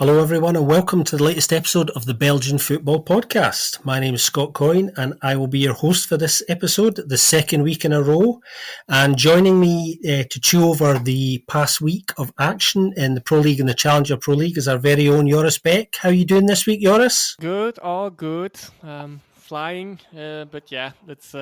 Hello, everyone, and welcome to the latest episode of the Belgian Football Podcast. My name is Scott Coyne, and I will be your host for this episode, the second week in a row. And joining me to chew over the past week of action in the Pro League and the Challenger Pro League is our very own Joris Beck. How are you doing this week, Joris? Good, all good. Flying, but yeah, let's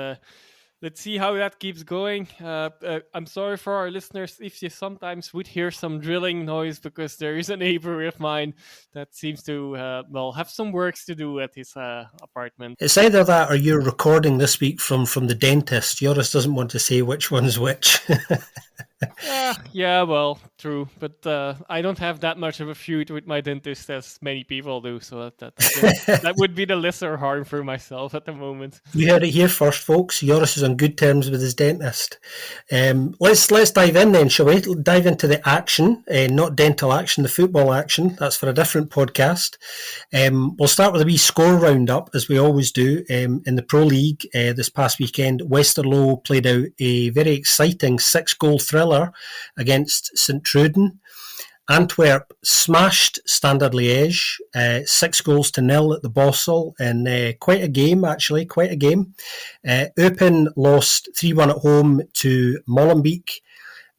see how that keeps going. I'm sorry for our listeners if you sometimes would hear some drilling noise because there is a neighbor of mine that seems to have some works to do at his apartment. It's either that or you're recording this week from the dentist. Joris doesn't want to say which one's which. Yeah, well, true. But I don't have that much of a feud with my dentist as many people do, so that would be the lesser harm for myself at the moment. You heard it here first, folks. Joris is on good terms with his dentist. Let's dive in then, shall we? Dive into the action, not dental action, the football action. That's for a different podcast. We'll start with a wee score roundup, as we always do. In the Pro League this past weekend, Westerlo played out a very exciting 6-goal thriller against St. Truiden. Antwerp smashed Standard Liege 6-0 at the Bossel in quite a game, actually, quite a game. Eupen lost 3-1 at home to Molenbeek.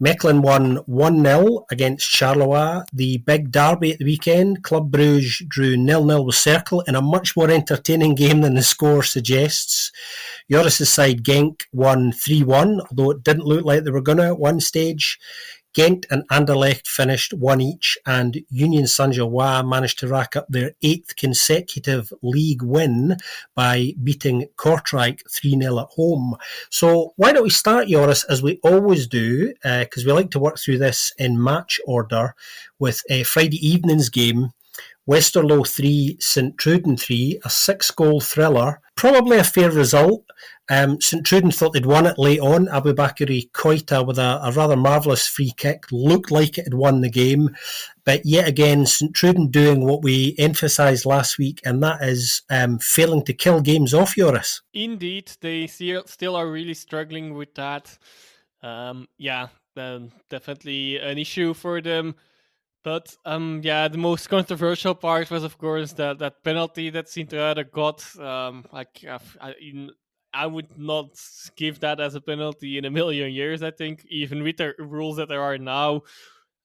Mechelen won 1-0 against Charleroi. The big derby at the weekend, Club Brugge drew 0-0 with Cercle in a much more entertaining game than the score suggests. Joris' side, Genk, won 3-1, although it didn't look like they were going to at one stage. Ghent and Anderlecht finished 1 each, and Union Saint-Gilloise managed to rack up their 8th consecutive league win by beating Kortrijk 3-0 at home. So why don't we start, Joris, as we always do, because we like to work through this in match order, with Friday evening's game, Westerlo 3, St. Truiden 3, a 6-goal thriller. Probably a fair result. St. Truiden thought they'd won it late on. Aboubakary Koita with a rather marvellous free kick looked like it had won the game. But yet again, St. Truiden doing what we emphasised last week, and that is failing to kill games off, Joris. Indeed, they still are really struggling with that. Definitely an issue for them. But the most controversial part was, of course, that penalty that Sint-Truiden got. I would not give that as a penalty in a million years. I think, even with the rules that there are now,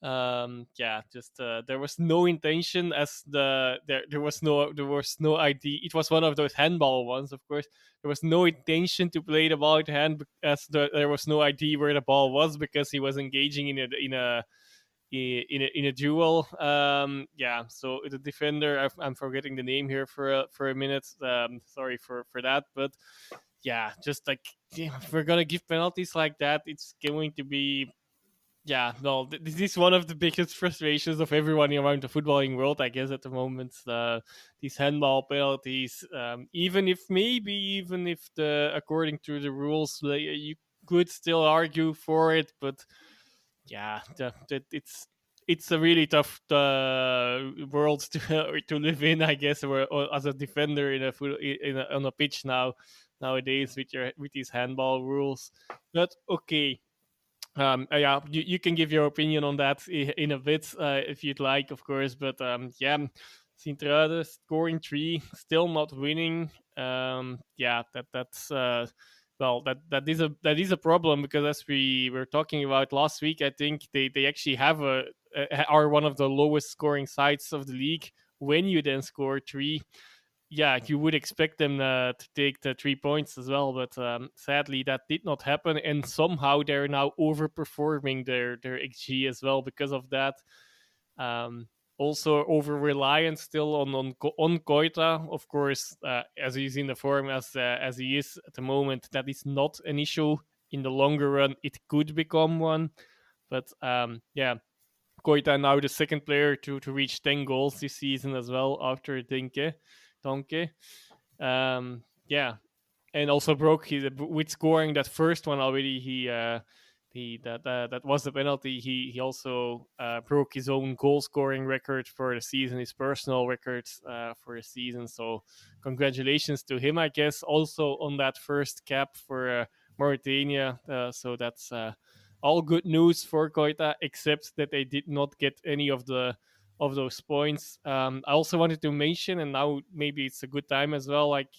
there was no intention, as there was no ID. It was one of those handball ones, of course. There was no intention to play the ball in hand, as there was no ID where the ball was, because he was engaging in a duel. So the defender, I'm forgetting the name here for a minute. Sorry for that, but if we're gonna give penalties like that, it's going to be this is one of the biggest frustrations of everyone around the footballing world, I guess, at the moment. These handball penalties, even if according to the rules, you could still argue for it, but it's a really tough world to live in, I guess, or as a defender on a pitch nowadays with these handball rules. But okay, you can give your opinion on that in a bit if you'd like, of course. But Sint-Truiden scoring 3, still not winning. That is a problem, because as we were talking about last week, I think they actually are one of the lowest scoring sides of the league. When you then score 3, you would expect them to take the 3 points as well, but sadly that did not happen, and somehow they're now overperforming their XG as well because of that. Also over reliance still on Koita, of course, as he's in the form as he is at the moment. That is not an issue. In the longer run, it could become one, but Koita now the second player to reach 10 goals this season as well, after Donke. And also broke with scoring that first one already. That was the penalty. He also broke his own goal scoring record for the season, his personal record for the season. So congratulations to him, I guess, also on that first cap for Mauritania. So that's all good news for Koita, except that they did not get any of the of those points. I also wanted to mention, and now maybe it's a good time as well, like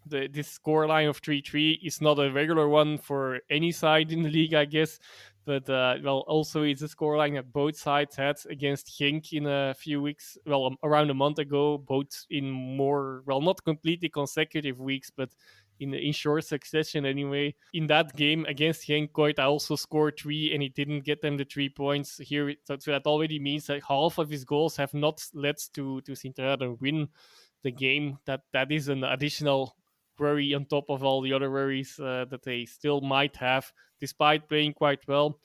this scoreline of 3-3 is not a regular one for any side in the league, I guess. But also it's a scoreline that both sides had against Genk in a few weeks, around a month ago, both in more, not completely consecutive weeks, but in short succession anyway. In that game against Genk, Koita also scored 3 and he didn't get them the 3 points here. So that already means that half of his goals have not led to Sint-Truiden win the game. That is an additional worry on top of all the other worries that they still might have, despite playing quite well.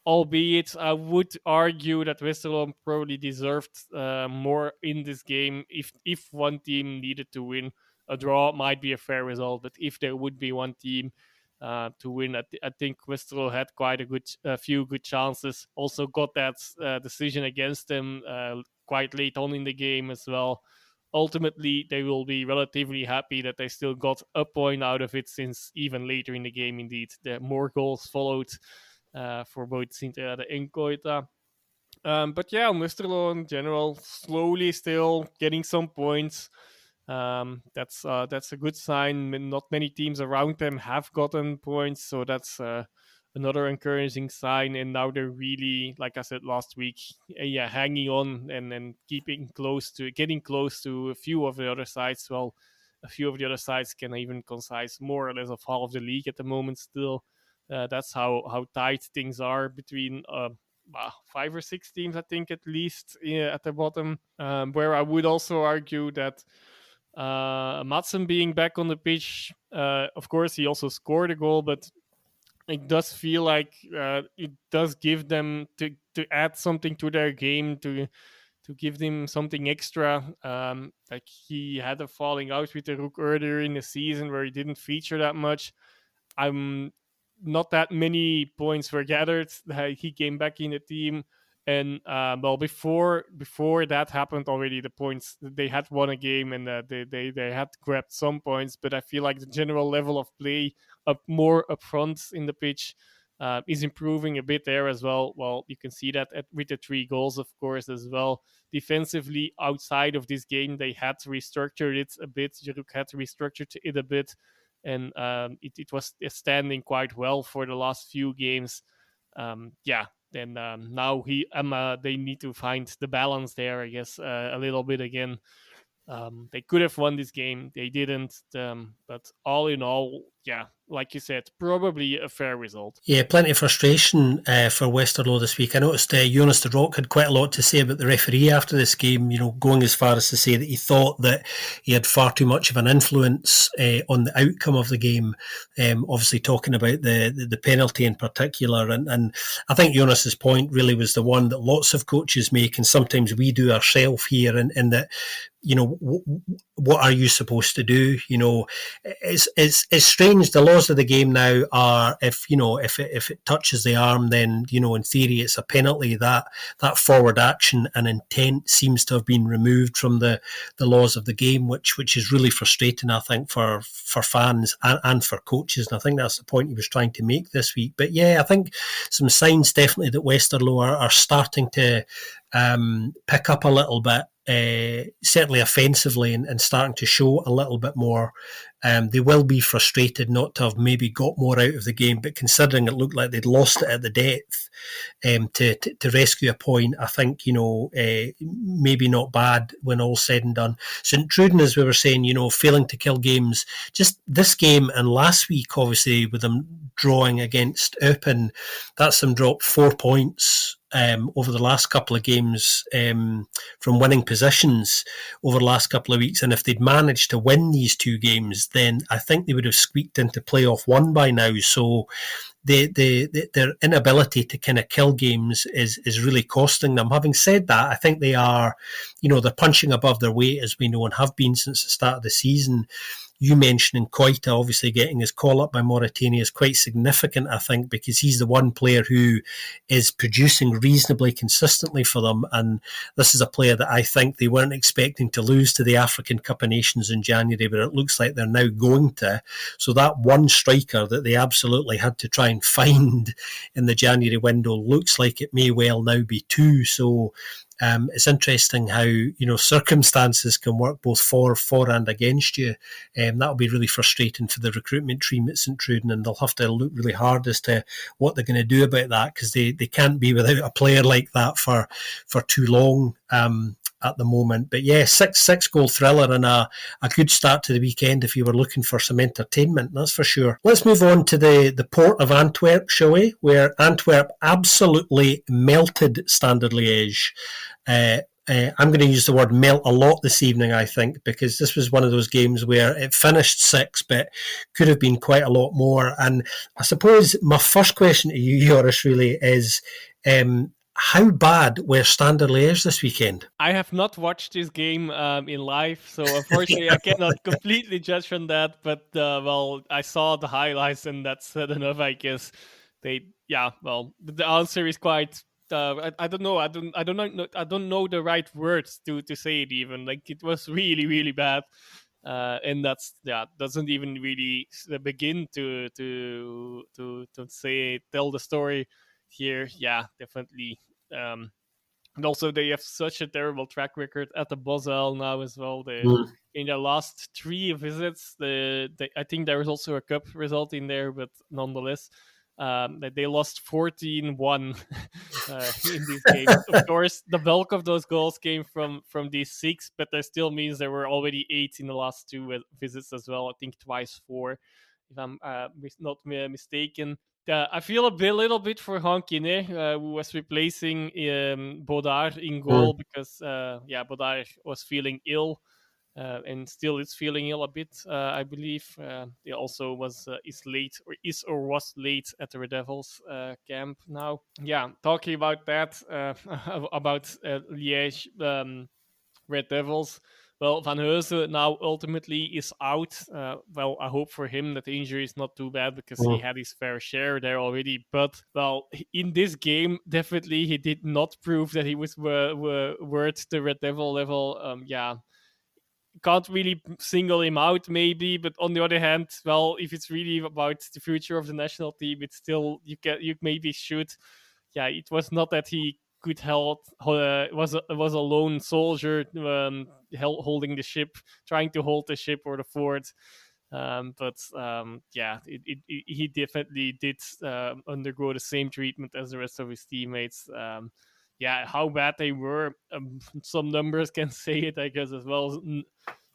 Albeit, I would argue that Westerlo probably deserved more in this game. If one team needed to win, a draw might be a fair result. But if there would be one team to win, I think Westerlo had quite a few good chances. Also got that decision against them quite late on in the game as well. Ultimately, they will be relatively happy that they still got a point out of it, since even later in the game, indeed, the more goals followed for both Sint-Truiden and Koita. But yeah, Westerlo in general, slowly still getting some points. That's a good sign. Not many teams around them have gotten points, so that's another encouraging sign. And now they're really, like I said last week, hanging on and getting close to a few of the other sides. Well, a few of the other sides can even concise more or less of half of the league at the moment still. That's how tight things are between 5 or 6 teams, I think, at least at the bottom. Where I would also argue that Madsen being back on the pitch, of course, he also scored a goal, but it does feel like it does give them to add something to their game, to give them something extra. Like he had a falling out with the Rook earlier in the season where he didn't feature that much. Not that many points were gathered. He came back in the team, and before that happened already, the points they had won a game, and they had grabbed some points. But I feel like the general level of play more up front in the pitch is improving a bit there as well. Well, you can see that with the 3 goals, of course, as well. Defensively, outside of this game, they had restructured it a bit. Jeruk had restructured it a bit, and it was standing quite well for the last few games. Then now they need to find the balance there, I guess, a little bit again. They could have won this game. They didn't. But all in all, like you said, probably a fair result. Yeah, plenty of frustration for Westerlo this week. I noticed Jonas de Rock had quite a lot to say about the referee after this game, going as far as to say that he thought that he had far too much of an influence on the outcome of the game, obviously talking about the penalty in particular. And I think Jonas's point really was the one that lots of coaches make, and sometimes we do ourselves here, in that, what are you supposed to do? It's strange. The laws of the game now are, if it touches the arm, then, in theory it's a penalty. That forward action and intent seems to have been removed from the laws of the game, which is really frustrating, I think, for fans and for coaches. And I think that's the point he was trying to make this week. But yeah, I think some signs definitely that Westerlo are starting to pick up a little bit. Certainly offensively, and starting to show a little bit more. They will be frustrated not to have maybe got more out of the game, but considering it looked like they'd lost it at the depth, to rescue a point, I think, maybe not bad when all's said and done. Sint-Truiden, as we were saying, failing to kill games. Just this game and last week, obviously, with them drawing against Eupen, that's them dropped 4 points over the last couple of games from winning positions over the last couple of weeks. And if they'd managed to win these 2 games, then I think they would have squeaked into playoff 1 by now. So their inability to kind of kill games is really costing them. Having said that, I think they are, they're punching above their weight, as we know, and have been since the start of the season. You mentioning Koita obviously getting his call up by Mauritania is quite significant, I think, because he's the one player who is producing reasonably consistently for them. And this is a player that I think they weren't expecting to lose to the African Cup of Nations in January, but it looks like they're now going to. So that one striker that they absolutely had to try and find in the January window looks like it may well now be 2. So It's interesting how circumstances can work both for and against you. That'll be really frustrating for the recruitment team at St Truden, and they'll have to look really hard as to what they're going to do about that, because they can't be without a player like that for too long. At the moment. But yeah, six goal thriller and a good start to the weekend if you were looking for some entertainment, that's for sure. Let's move on to the port of Antwerp, shall we? Where Antwerp absolutely melted Standard Liege. I'm going to use the word melt a lot this evening, I think, because this was one of those games where it finished 6, but could have been quite a lot more. And I suppose my first question to you, Joris, really is, how bad were Standard Liège this weekend? I have not watched this game in live, so unfortunately I cannot completely judge on that. But I saw the highlights, and that's enough, I guess. The answer is quite. I don't know. I don't know the right words to say it even. Like, it was really, really bad. And that's doesn't even really begin to tell the story here. Yeah, definitely. And also, they have such a terrible track record at the Bosel now as well. In their last 3 visits, I think there was also a cup result in there, but nonetheless, they lost 14-1 in these games. Of course, the bulk of those goals came from these 6, but that still means there were already 8 in the last 2 visits as well. I think twice 4, if I'm not mistaken. I feel a little bit for Hankine, who was replacing Bodard in goal because Bodard was feeling ill and still is feeling ill a bit. I believe he also was late at the Red Devils camp now. Yeah, talking about that about Liège. Red Devils. Well, Van Heusen now ultimately is out. I hope for him that the injury is not too bad, because he had his fair share there already. But, in this game, definitely he did not prove that he was worth the Red Devil level. Can't really single him out, maybe, but on the other hand, if it's really about the future of the national team, it's still, you maybe should. Yeah, it was not that he could help. Was a lone soldier holding the ship, trying to hold the ship or the fort. He definitely did undergo the same treatment as the rest of his teammates. How bad they were, some numbers can say it, I guess, as well.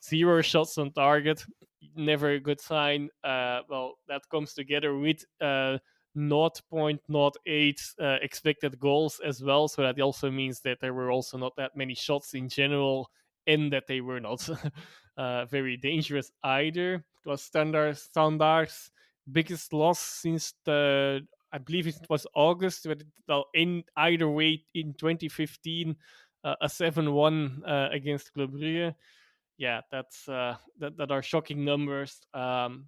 0 shots on target, never a good sign. That comes together with 0.08 expected goals as well. So that also means that there were also not that many shots in general, and that they were not very dangerous either. It was Standard's biggest loss since I believe it was August, but in either way in 2015, a 7-1 against Club Brugge. Yeah, that are shocking numbers. The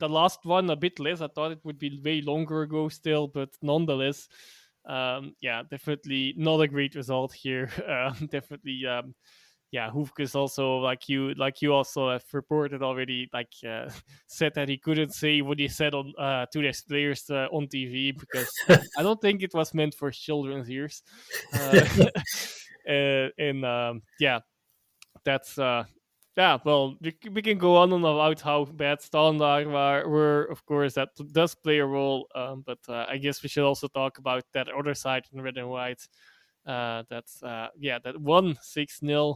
last one a bit less. I thought it would be way longer ago still, but nonetheless, definitely not a great result here. Definitely, Hoefke is also, like you also have reported already, said that he couldn't say what he said on to his players on TV, because I don't think it was meant for children's ears. That's we can go on and about how bad Standard were. Of course, that does play a role, but I guess we should also talk about that other side in red and white. That won 6-0.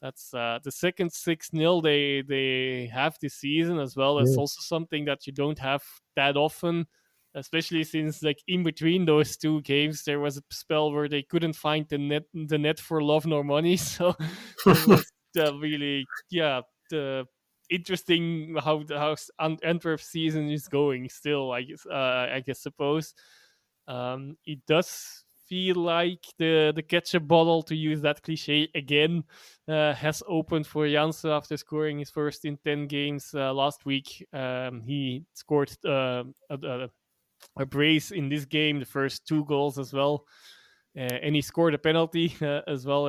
That's the second 6-0 they have this season as well. That's also something that you don't have that often, especially since, like, in between those 2 games there was a spell where they couldn't find the net for love nor money. So it was really interesting how Antwerp season is going still. I suppose it does feel like the ketchup bottle, to use that cliche again, has opened for Janssen after scoring his first in 10 games last week. He scored a brace in this game, the first 2 goals as well. And he scored a penalty as well.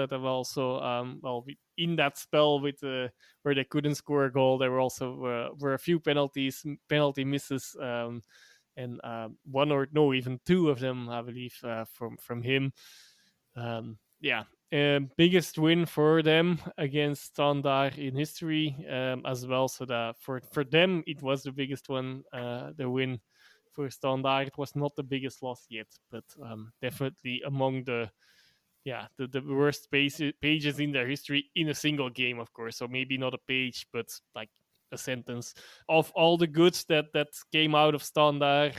In that spell with where they couldn't score a goal, there were also were a few penalty misses, and one or no, even 2 of them, I believe, from him. yeah, biggest win for them against Standard in history, as well. So that for them it was the biggest one. The win for Standard, it was not the biggest loss yet, but definitely among the worst pages in their history in a single game, of course. So maybe not a page, but like a sentence of all the goods that came out of Standard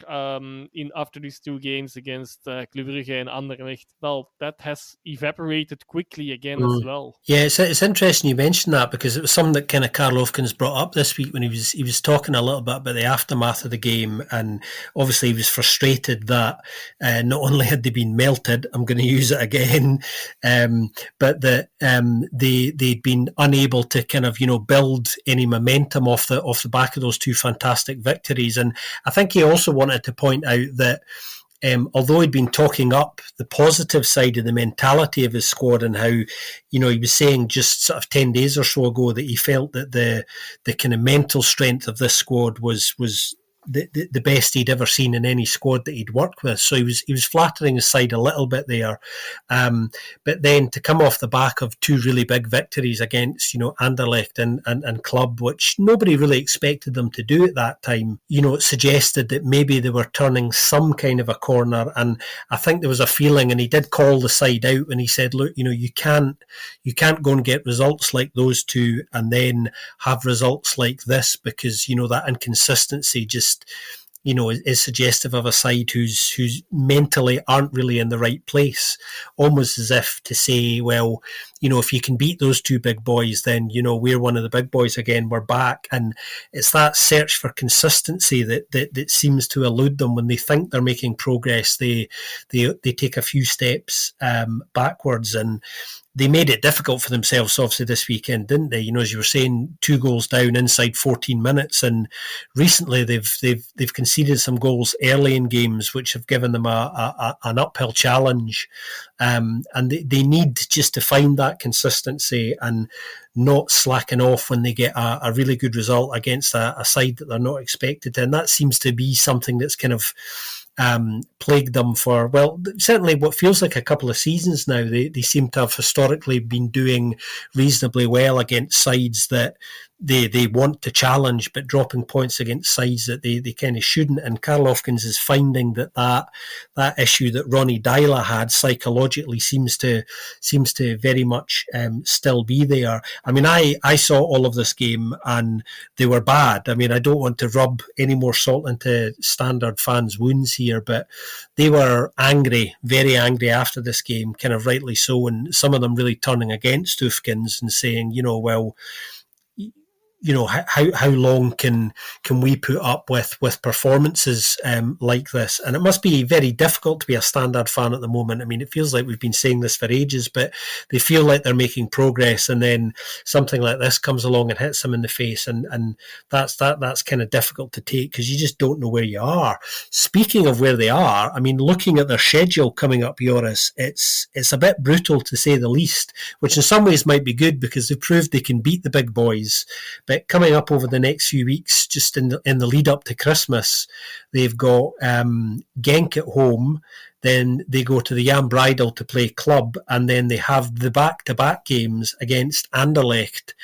in after these two games against Club Brugge and Anderlecht. Well, that has evaporated quickly again as Mm. well. Yeah, it's interesting you mentioned that because it was something that kind of Karl Ofkins brought up this week when he was talking a little bit about the aftermath of the game, and obviously he was frustrated that not only had they been melted, I'm going to use it again, but that they'd been unable to kind of build any momentum off the back of those two fantastic victories, and I think he also wanted to point out that although he'd been talking up the positive side of the mentality of his squad and how, he was saying just sort of 10 days or so ago that he felt that the kind of mental strength of this squad was the best he'd ever seen in any squad that he'd worked with. So he was flattering his side a little bit there. But then to come off the back of two really big victories against, Anderlecht and Club, which nobody really expected them to do at that time, it suggested that maybe they were turning some kind of a corner. And I think there was a feeling, and he did call the side out when he said, look, you can't go and get results like those two and then have results like this, because, that inconsistency just is suggestive of a side who's mentally aren't really in the right place. Almost as if to say, well, if you can beat those two big boys, then we're one of the big boys again. We're back, and it's that search for consistency that seems to elude them when they think they're making progress. They take a few steps backwards, and they made it difficult for themselves, obviously, this weekend, didn't they? As you were saying, 2 goals down inside 14 minutes, and recently they've conceded some goals early in games, which have given them an uphill challenge, and they need just to find that consistency and not slacking off when they get a really good result against a side that they're not expected to, and that seems to be something that's kind of plagued them for, well, certainly what feels like a couple of seasons now. They seem to have historically been doing reasonably well against sides that they want to challenge, but dropping points against sides that they kind of shouldn't. And Karl Ofkins is finding that issue that Ronnie Dyla had psychologically seems to very much still be there. I mean, I saw all of this game and they were bad. I mean, I don't want to rub any more salt into Standard fans' wounds here, but they were angry, very angry after this game, kind of rightly so, and some of them really turning against Ofkins and saying, well, how long can we put up with performances like this? And it must be very difficult to be a Standard fan at the moment. I mean, it feels like we've been saying this for ages, but they feel like they're making progress, and then something like this comes along and hits them in the face, and that's kind of difficult to take because you just don't know where you are. Speaking of where they are, I mean, looking at their schedule coming up, Joris, it's a bit brutal to say the least, which in some ways might be good because they've proved they can beat the big boys. But coming up over the next few weeks, just in the lead up to Christmas, they've got Genk at home. Then they go to the Jan Breidel to play Club, and then they have the back-to-back games against Anderlecht,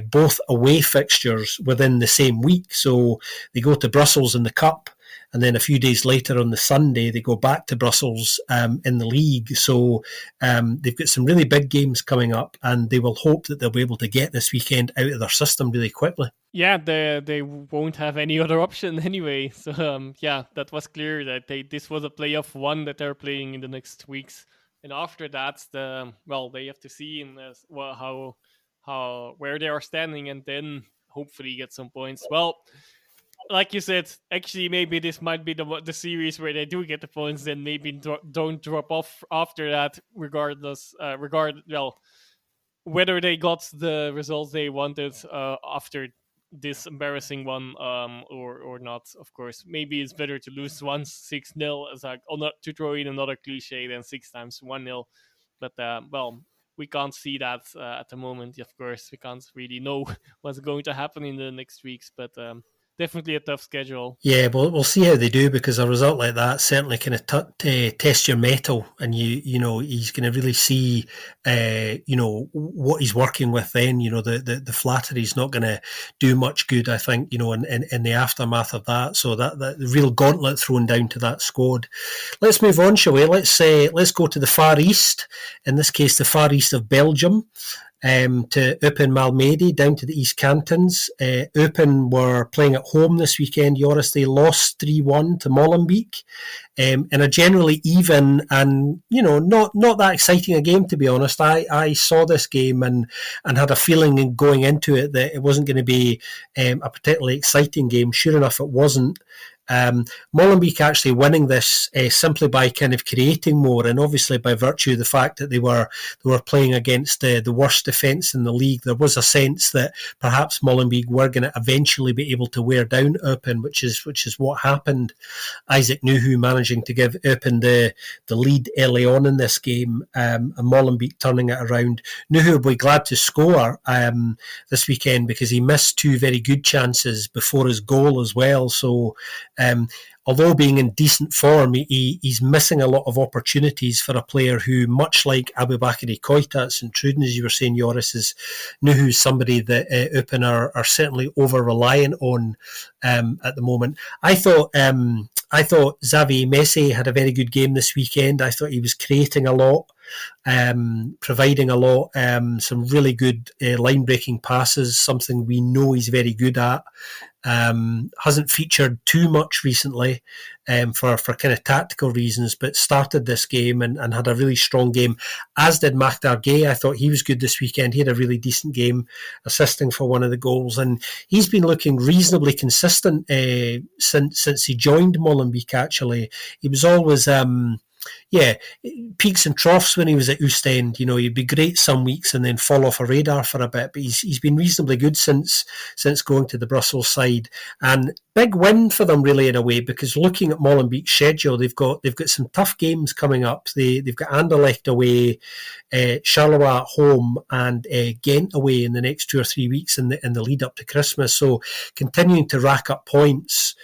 both away fixtures within the same week. So they go to Brussels in the Cup, and then a few days later on the Sunday, they go back to Brussels in the league. So they've got some really big games coming up, and they will hope that they'll be able to get this weekend out of their system really quickly. Yeah, they won't have any other option anyway. So yeah, that was clear that this was a playoff one that they're playing in the next weeks, and after that, they have to see in how where they are standing, and then hopefully get some points. Well, like you said, actually, maybe this might be the series where they do get the points, then maybe don't drop off after that, regardless. Whether they got the results they wanted after this embarrassing one or not. Of course, maybe it's better to lose once 6-0 as to throw in another cliche than 6 times 1-0. But we can't see that at the moment. Of course, we can't really know what's going to happen in the next weeks. But definitely a tough schedule. Yeah, we'll see how they do, because a result like that certainly kind of test your mettle, and he's going to really see what he's working with. Then the flattery is not going to do much good, I think, in the aftermath of that. So that the real gauntlet thrown down to that squad. Let's move on, shall we? Let's go to the Far East. In this case, the Far East of Belgium. To Eupen Malmedy, down to the East Cantons. Eupen were playing at home this weekend, Joris. They lost 3-1 to Molenbeek in a generally even and, not that exciting a game, to be honest. I saw this game and had a feeling going into it that it wasn't going to be a particularly exciting game. Sure enough, it wasn't. Molenbeek actually winning this simply by kind of creating more, and obviously by virtue of the fact that they were playing against the worst defence in the league. There was a sense that perhaps Molenbeek were going to eventually be able to wear down Eupen, which is what happened. Isaac Nuhu managing to give Eupen the lead early on in this game, and Molenbeek turning it around. Nuhu will be glad to score this weekend, because he missed two very good chances before his goal as well. So although being in decent form, he's missing a lot of opportunities for a player who, much like Aboubakary Koita at St Truden, as you were saying, Joris, is Nuhu's somebody that Eupen are certainly over-reliant on at the moment. I thought Xavi Messi had a very good game this weekend. I thought he was creating a lot, providing a lot, some really good line-breaking passes, something we know he's very good at. Hasn't featured too much recently for kind of tactical reasons, but started this game and had a really strong game, as did Makhdar Gueye. I thought he was good this weekend. He had a really decent game, assisting for one of the goals, and he's been looking reasonably consistent since he joined Molenbeek, actually. He was always peaks and troughs when he was at Oostend. He'd be great some weeks and then fall off a radar for a bit, but he's been reasonably good since going to the Brussels side. And big win for them, really, in a way, because looking at Molenbeek's schedule, they've got some tough games coming up. They've got Anderlecht away, Charleroi at home, and Ghent away in the next 2 or 3 weeks in the lead up to Christmas. So continuing to rack up points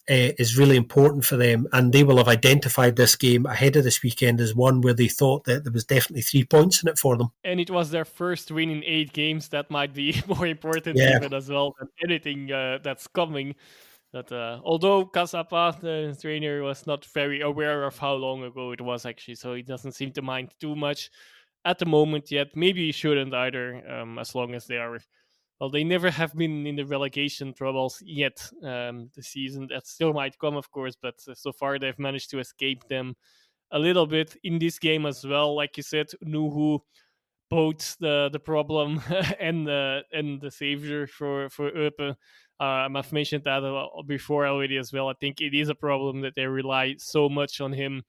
is really important for them, and they will have identified this game ahead of this weekend as one where they thought that there was definitely 3 points in it for them. And it was their first win in 8 games. That might be more important even as well than anything that's coming. That although Kasapa, the trainer, was not very aware of how long ago it was actually, so he doesn't seem to mind too much at the moment yet. Maybe he shouldn't either, as long as they are. Well, they never have been in the relegation troubles yet this season. That still might come, of course, but so far they've managed to escape them a little bit in this game as well. Like you said, Nuhu, both the problem and the savior for Eupen. I've mentioned that before already as well. I think it is a problem that they rely so much on him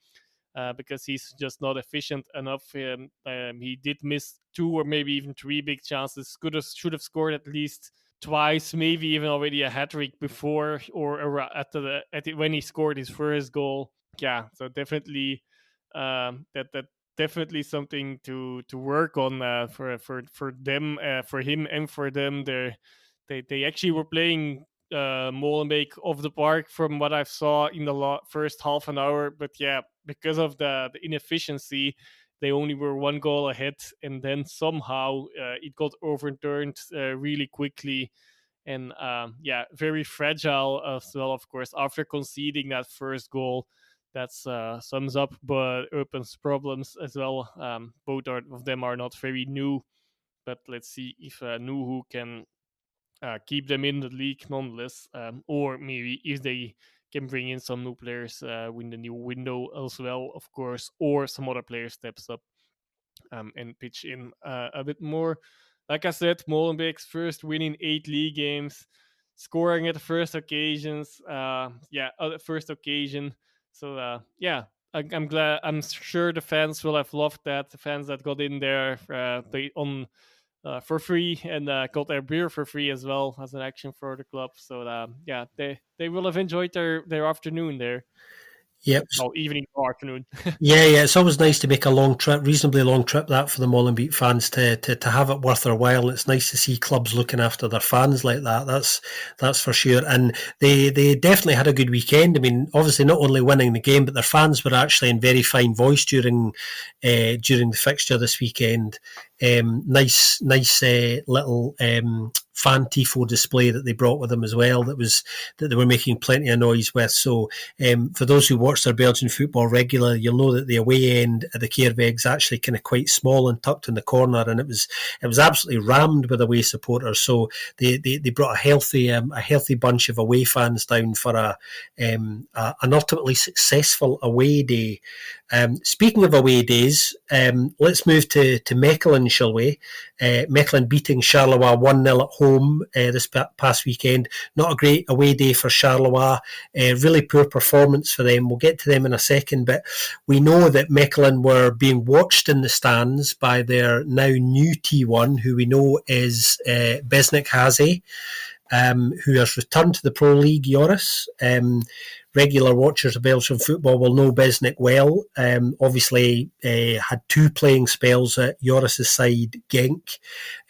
because he's just not efficient enough. He did miss 2 or maybe even 3 big chances. Should have scored at least twice, maybe even already a hat trick before or when he scored his first goal. Yeah, so definitely that definitely something to work on for them, for him and for them. They actually were playing Molenbeek off the park from what I saw in the first half an hour, but yeah, because of the inefficiency, they only were 1 goal ahead, and then somehow it got overturned really quickly. And very fragile as well, of course, after conceding that first goal. That sums up but Eupen's problems as well. Both of them are not very new, but let's see if Nuhu can keep them in the league nonetheless, or maybe if they can bring in some new players in the new window as well, of course, or some other player steps up and pitch in a bit more. Like I said, Molenbeek's first win in 8 league games, scoring at the first occasions. First occasion. So I'm glad. I'm sure the fans will have loved that. The fans that got in there for free and got their beer for free as well as an action for the club. So they will have enjoyed their afternoon there. Yep. well, evening or afternoon. Yeah. It's always nice to make a long trip, reasonably long trip, that for the Molenbeek fans to have it worth their while. It's nice to see clubs looking after their fans like that. That's for sure. And they definitely had a good weekend. I mean, obviously not only winning the game, but their fans were actually in very fine voice during the fixture this weekend. Nice little fan tifo display that they brought with them as well. That they were making plenty of noise with. So for those who watch their Belgian football regularly, you'll know that the away end at the Keerweg is actually kind of quite small and tucked in the corner, and it was absolutely rammed with away supporters. So they brought a healthy bunch of away fans down for an ultimately successful away day. Speaking of away days, let's move to Mechelen, shall we? Mechelen beating Charleroi 1-0 at home this past weekend. Not a great away day for Charleroi. Really poor performance for them. We'll get to them in a second, but we know that Mechelen were being watched in the stands by their now new T1, who we know is Besnik Hasi, who has returned to the Pro League, Joris. Regular watchers of Belgian football will know Besnik well. Obviously, had two playing spells at Joris's side, Genk,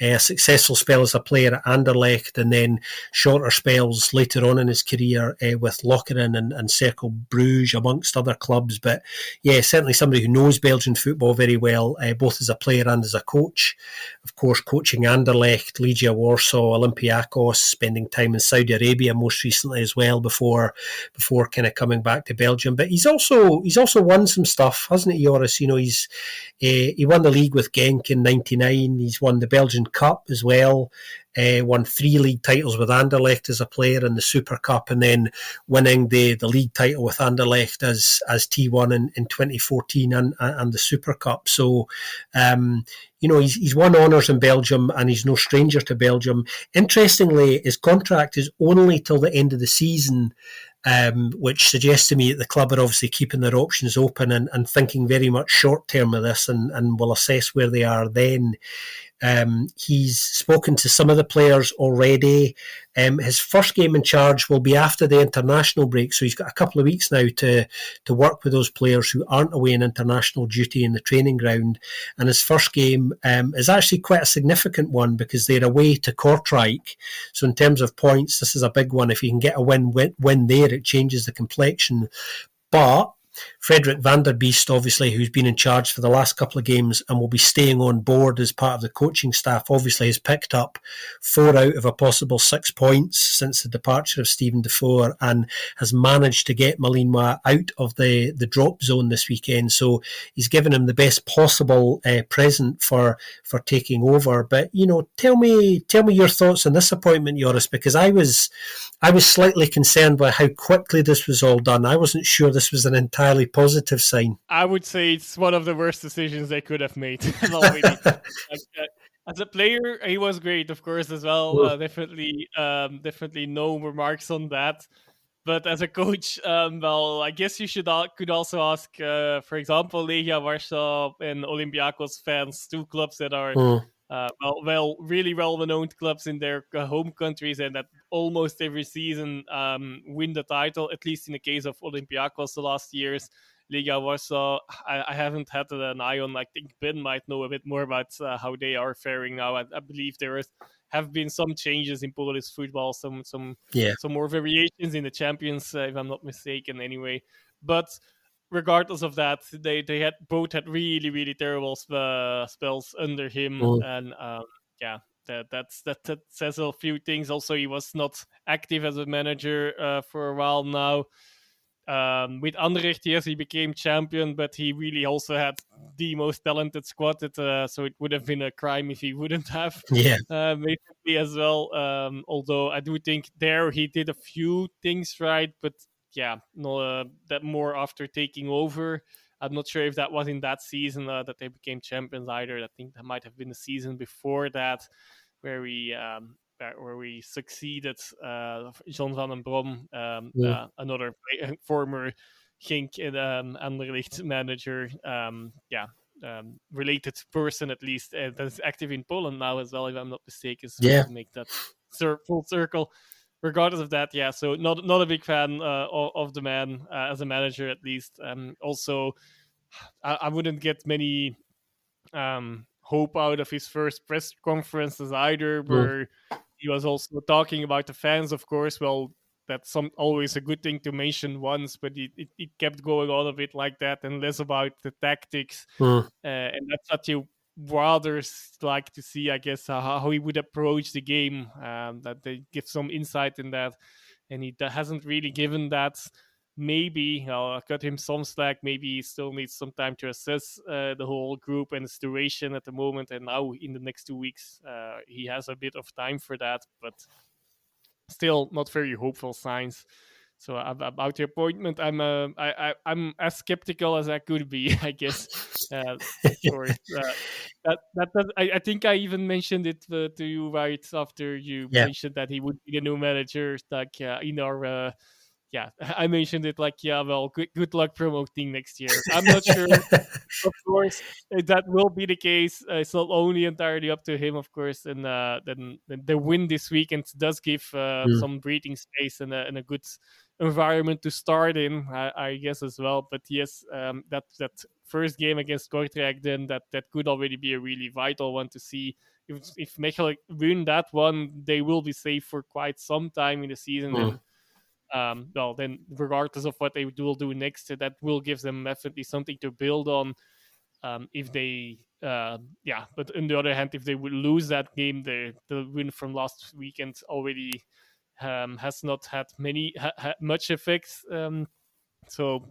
a successful spell as a player at Anderlecht, and then shorter spells later on in his career with Lokeren and Cercle Bruges, amongst other clubs. But yeah, certainly somebody who knows Belgian football very well, both as a player and as a coach. Of course, coaching Anderlecht, Legia Warsaw, Olympiacos, spending time in Saudi Arabia most recently as well before kind of coming back to Belgium. But he's also won some stuff, hasn't he, Joris? You know, he won the league with Genk in '99. He's won the Belgian Cup as well. Won 3 league titles with Anderlecht as a player in the Super Cup, and then winning the league title with Anderlecht as T1 in 2014 and the Super Cup. So, you know, he's won honours in Belgium, and he's no stranger to Belgium. Interestingly, his contract is only till the end of the season, which suggests to me that the club are obviously keeping their options open and thinking very much short term of this, and will assess where they are then. He's spoken to some of the players already. His first game in charge will be after the international break, so he's got a couple of weeks now to work with those players who aren't away in international duty in the training ground. And his first game is actually quite a significant one because they're away to Kortrijk. So in terms of points, this is a big one. If you can get a win there, it changes the complexion. But Frederick van der Beest, obviously, who's been in charge for the last couple of games and will be staying on board as part of the coaching staff, obviously has picked up 4 out of a possible 6 points since the departure of Stephen Defoe, and has managed to get Malinois out of the drop zone this weekend. So he's given him the best possible present for taking over. But, you know, tell me your thoughts on this appointment, Joris, because I was slightly concerned by how quickly this was all done. I wasn't sure this was an entirely positive sign. I would say it's one of the worst decisions they could have made. As a player, he was great, of course, as well. Definitely no remarks on that. But as a coach, well, I guess you could also ask, for example, Legia Warsaw and Olympiacos fans, 2 clubs that are really well-renowned clubs in their home countries, and that almost every season win the title. At least in the case of Olympiacos, the last years. Legia Warsaw, I haven't had an eye on. I think Ben might know a bit more about how they are faring now. I believe there have been some changes in Polish football, some more variations in the champions, if I'm not mistaken. Anyway, but regardless of that, they had really really terrible spells under him, and that says a few things. Also, he was not active as a manager for a while now. With Anderlecht, yes, he became champion, but he really also had the most talented squad. So it would have been a crime if he wouldn't have. Basically as well. Although I do think there he did a few things right, but yeah, no, that more after taking over. I'm not sure if that was in that season that they became champions either. I think that might have been the season before that, where we succeeded John van den Brom, another former Genk and Anderlecht manager, related person at least, that's active in Poland now as well, if I'm not mistaken. So to make that full circle. regardless of that, yeah. So not a big fan of the man as a manager, at least. Also, I wouldn't get many hope out of his first press conferences either, Mm, where he was also talking about the fans, of course. Well, that's always a good thing to mention once, but it kept going on a bit like that and less about the tactics. mm, And that's what you rather like to see, I guess, how he would approach the game, that they give some insight in that. And he hasn't really given that. Maybe I'll cut him some slack. Maybe he still needs some time to assess the whole group and the situation at the moment. And now in the next 2 weeks, he has a bit of time for that, but still not very hopeful signs. So about the appointment, I'm as skeptical as I could be, I guess. Sure. I think I even mentioned it to you right after you yeah. mentioned that he would be the new manager. Like in our yeah, I mentioned it like, yeah, well, good luck promoting next year. I'm not sure, of course, that will be the case. It's not only entirely up to him, of course. And then the win this weekend does give Mm, some breathing space and a good environment to start in, I guess, as well. But yes, that first game against Kortrijk, then that could already be a really vital one to see. If Mechelen win that one, they will be safe for quite some time in the season. mm. And well, then regardless of what they will do next, that will give them definitely something to build on. If they, yeah, but on the other hand, if they would lose that game, the win from last weekend already has not had much effects. So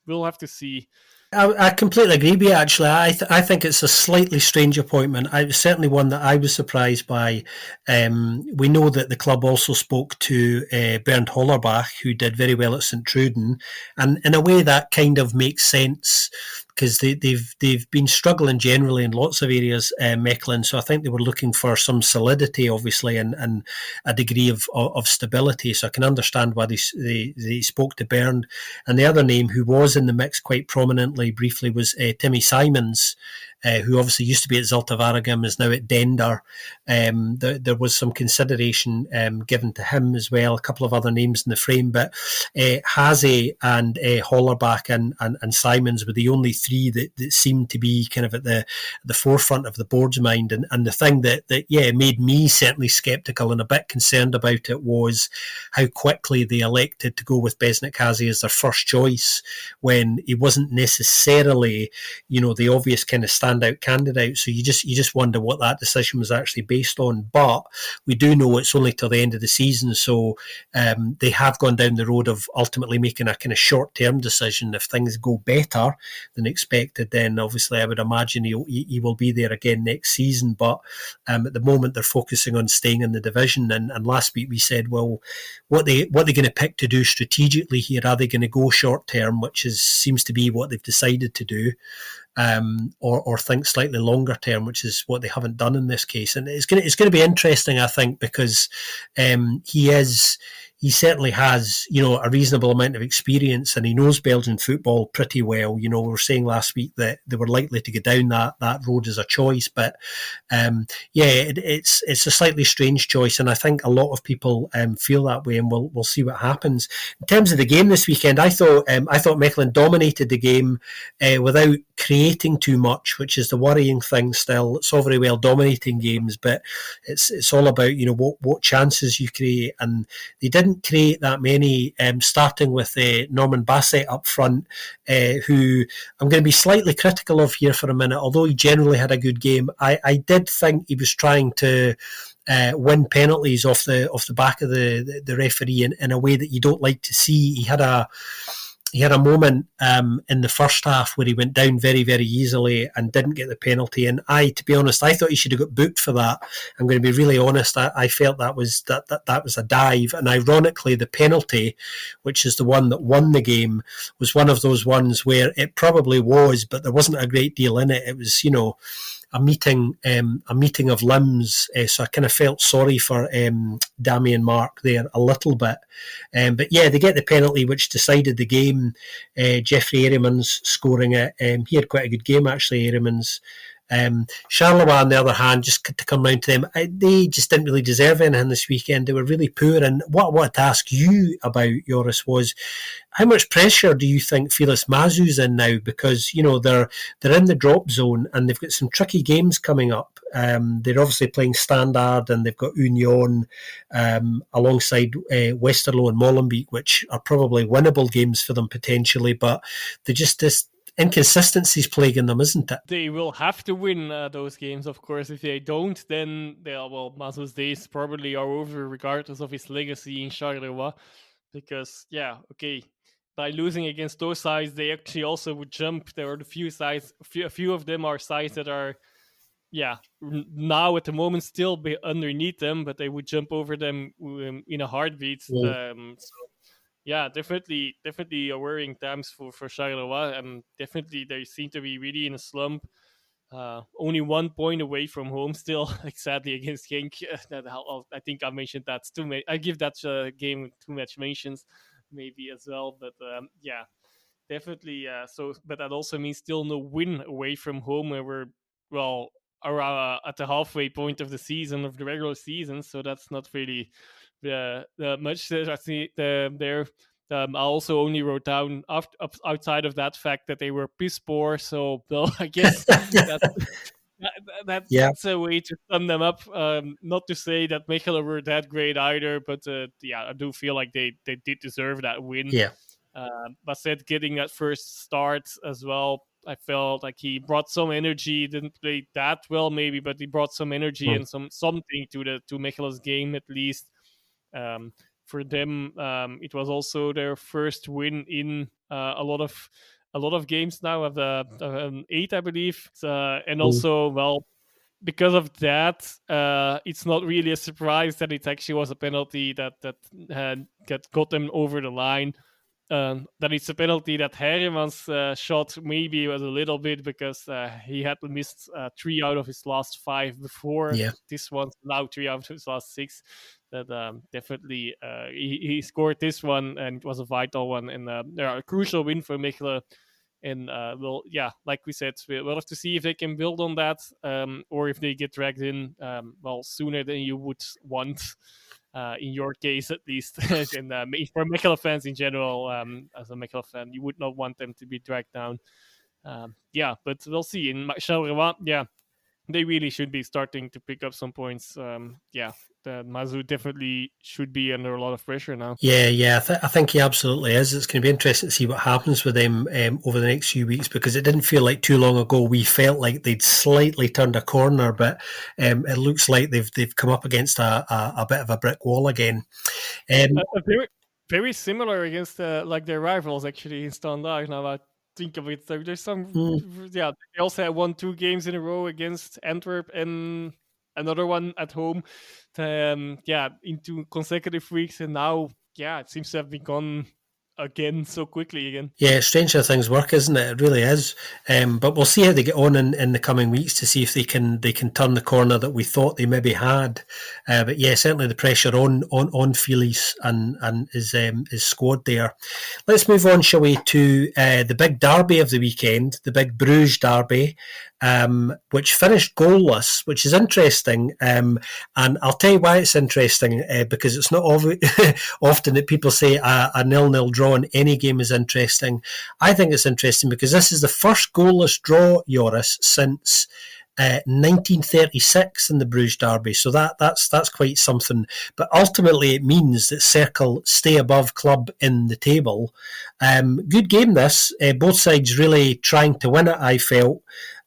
we'll have to see. I completely agree with you, actually. I think it's a slightly strange appointment. It was certainly one that I was surprised by. We know that the club also spoke to Bernd Hollerbach, who did very well at St Truden. And in a way, that kind of makes sense because they've been struggling generally in lots of areas, Mechelen. So I think they were looking for some solidity, obviously, and a degree of stability. So I can understand why they spoke to Bernd. And the other name who was in the mix quite prominently briefly was Timmy Simons, who obviously used to be at Zulte Waregem, is now at Dender. There was some consideration given to him as well, a couple of other names in the frame, but Hasi and Hollerbach and Simons were the only three that seemed to be kind of at the forefront of the board's mind. And the thing that made me certainly sceptical and a bit concerned about it was how quickly they elected to go with Besnik Hasi as their first choice when he wasn't necessarily, the obvious kind of standout candidate. So you just wonder what that decision was actually based on. But we do know it's only till the end of the season, so they have gone down the road of ultimately making a kind of short-term decision. If things go better than expected, then obviously I would imagine he will be there again next season. But at the moment they're focusing on staying in the division. And last week we said, well, what they're going to pick to do strategically here? Are they going to go short-term, which seems to be what they've decided to do? Or think slightly longer term, which is what they haven't done in this case. And it's going to be interesting, I think, because he certainly has, a reasonable amount of experience and he knows Belgian football pretty well. We were saying last week that they were likely to go down that road as a choice, but it's a slightly strange choice, and I think a lot of people feel that way, and we'll see what happens. In terms of the game this weekend, I thought Mechelen dominated the game without creating too much, which is the worrying thing still. It's all very well dominating games, but it's all about, what chances you create, and they didn't create that many, starting with Norman Bassett up front, who I'm going to be slightly critical of here for a minute. Although he generally had a good game, I did think he was trying to win penalties off the back of the referee in a way that you don't like to see. He had a moment in the first half where he went down very, very easily and didn't get the penalty. And to be honest, I thought he should have got booked for that. I'm going to be really honest. I felt that was a dive. And ironically, the penalty, which is the one that won the game, was one of those ones where it probably was, but there wasn't a great deal in it. It was, a meeting of limbs. So I kind of felt sorry for Damien Mark there a little bit. But yeah, they get the penalty which decided the game. Jeffrey Ehrenmans scoring it. He had quite a good game actually, Ehrenmans. Charleroi, on the other hand, just to come round to them, they just didn't really deserve anything this weekend. They were really poor. And what I wanted to ask you about, Joris, was how much pressure do you think Felix Mazu's in now? Because, they're in the drop zone and they've got some tricky games coming up. They're obviously playing Standard and they've got Union alongside Westerlo and Molenbeek, which are probably winnable games for them potentially, but they just this inconsistencies plaguing them, isn't it? They will have to win those games, of course. If they don't, then Mazu's days probably are over, regardless of his legacy in Charleroi. Because, by losing against those sides, they actually also would jump. There are a few of them are sides that are, now at the moment still be underneath them, but they would jump over them in a heartbeat. Definitely worrying times for Charleroi, and definitely they seem to be really in a slump. Only 1 point away from home still, sadly against Genk. I think I mentioned that too many. I give that game too much mentions, maybe as well. But definitely. But that also means still no win away from home, where we're around at the halfway point of the season, of the regular season. So that's not really much. I see there. I also only wrote down outside of that fact that they were piss poor. So, I guess that's a way to sum them up. Not to say that Mechelen were that great either, but I do feel like they did deserve that win. Yeah. Basset getting that first start as well. I felt like he brought some energy. Didn't play that well, maybe, but he brought some energy and something to Mechelen's game at least. For them, it was also their first win in a lot of games now, of 8, I believe. And also, because of that, it's not really a surprise that it actually was a penalty that got them over the line. That it's a penalty that Heremans shot maybe was a little bit, because he had missed 3 out of his last 5 before this one. Now 3 out of his last 6. That definitely he scored this one, and it was a vital one, and a crucial win for Mechelen. And like we said, we'll have to see if they can build on that, or if they get dragged in sooner than you would want. In your case, at least, and for Mechelen fans in general, as a Mechelen fan, you would not want them to be dragged down. But we'll see. In Charleroi, they really should be starting to pick up some points. Mazu definitely should be under a lot of pressure now. Yeah, I think he absolutely is. It's going to be interesting to see what happens with them over the next few weeks, because it didn't feel like too long ago we felt like they'd slightly turned a corner, but it looks like they've come up against a bit of a brick wall again. Very, very similar against their rivals actually in Standard. Now I think of it, there's some. They also had 1-2 games in a row against Antwerp and another one at home. Into consecutive weeks, and now it seems to have begun again so quickly again. Yeah, strange how things work, isn't it? It really is. But we'll see how they get on in the coming weeks to see if they can turn the corner that we thought they maybe had. But certainly the pressure on Felix and his squad there. Let's move on, shall we, to the big derby of the weekend, the big Brugge Derby, which finished goalless, which is interesting. And I'll tell you why it's interesting, because it's not often that people say a 0-0 draw in any game is interesting. I think it's interesting because this is the first goalless draw, Joris, since 1936 in the Brugge Derby. So that's quite something. But ultimately it means that Cercle stay above club in the table. Good game this. Both sides really trying to win it, I felt.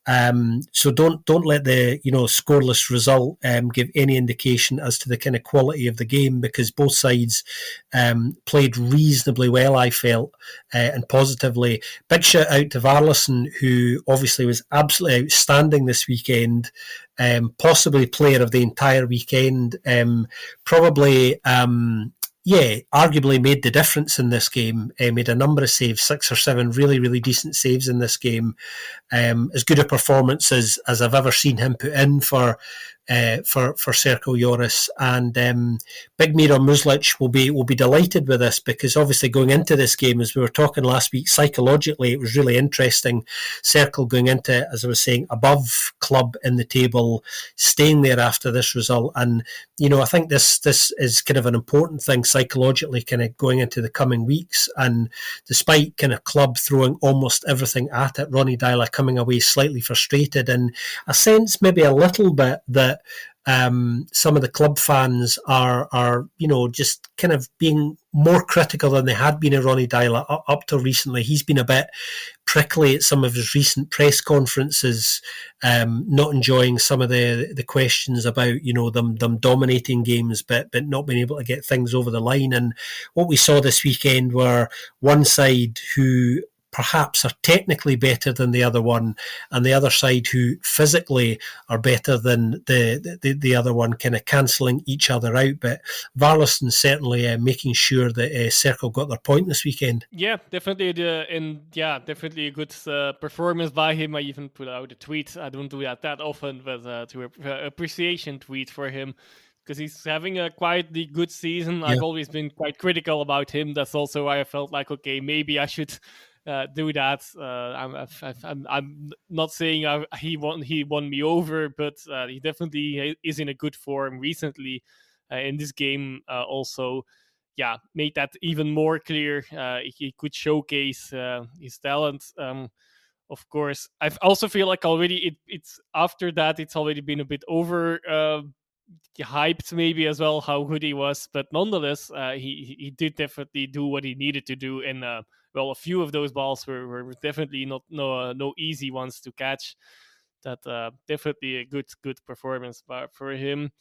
So don't let the scoreless result give any indication as to the kind of quality of the game, because both sides played reasonably well, I felt, and positively. Big shout out to Varlason, who obviously was absolutely outstanding this weekend, possibly player of the entire weekend, probably arguably made the difference in this game. Made a number of saves, 6 or 7 really, really decent saves in this game. As good a performance as I've ever seen him put in for for Sergio Joris, and Big Miro Muslic will be delighted with this, because obviously going into this game, as we were talking last week, psychologically it was really interesting. Circle going into, as I was saying, above club in the table, staying there after this result, and I think this is kind of an important thing psychologically, kind of going into the coming weeks. And despite kind of club throwing almost everything at it, Ronny Deila coming away slightly frustrated, and a sense maybe a little bit that some of the club fans are just kind of being more critical than they had been of Ronny Deila up till recently. He's been a bit prickly at some of his recent press conferences, not enjoying some of the questions about them dominating games, but not being able to get things over the line. And what we saw this weekend were one side who perhaps are technically better than the other one, and the other side who physically are better than the other one, kind of cancelling each other out. But Varlaston certainly making sure that Circle got their point this weekend. Yeah, definitely definitely a good performance by him. I even put out a tweet. I don't do that often, but to appreciation tweet for him, because he's having a quietly good season. Yeah. I've always been quite critical about him. That's also why I felt like, okay, maybe I should do that. I'm not saying he won me over, but he definitely is in a good form recently. In this game, also, made that even more clear. He could showcase his talent. Of course, I also feel like already it's after that it's already been a bit over hyped maybe as well how good he was, but nonetheless he did definitely do what he needed to do, and a few of those balls were definitely not no easy ones to catch. That definitely a good performance for him.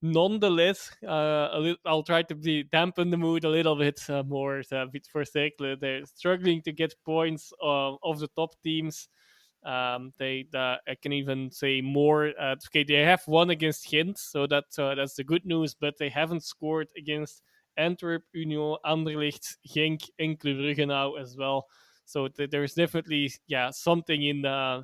Nonetheless, I'll try to dampen the mood a little bit more for Cercle. They're struggling to get points of the top teams. I can even say more. Okay, they have won against Gent, so that's the good news. But they haven't scored against Antwerp, Union, Anderlecht, Genk, and Club Brugge now as well. So there's definitely something in them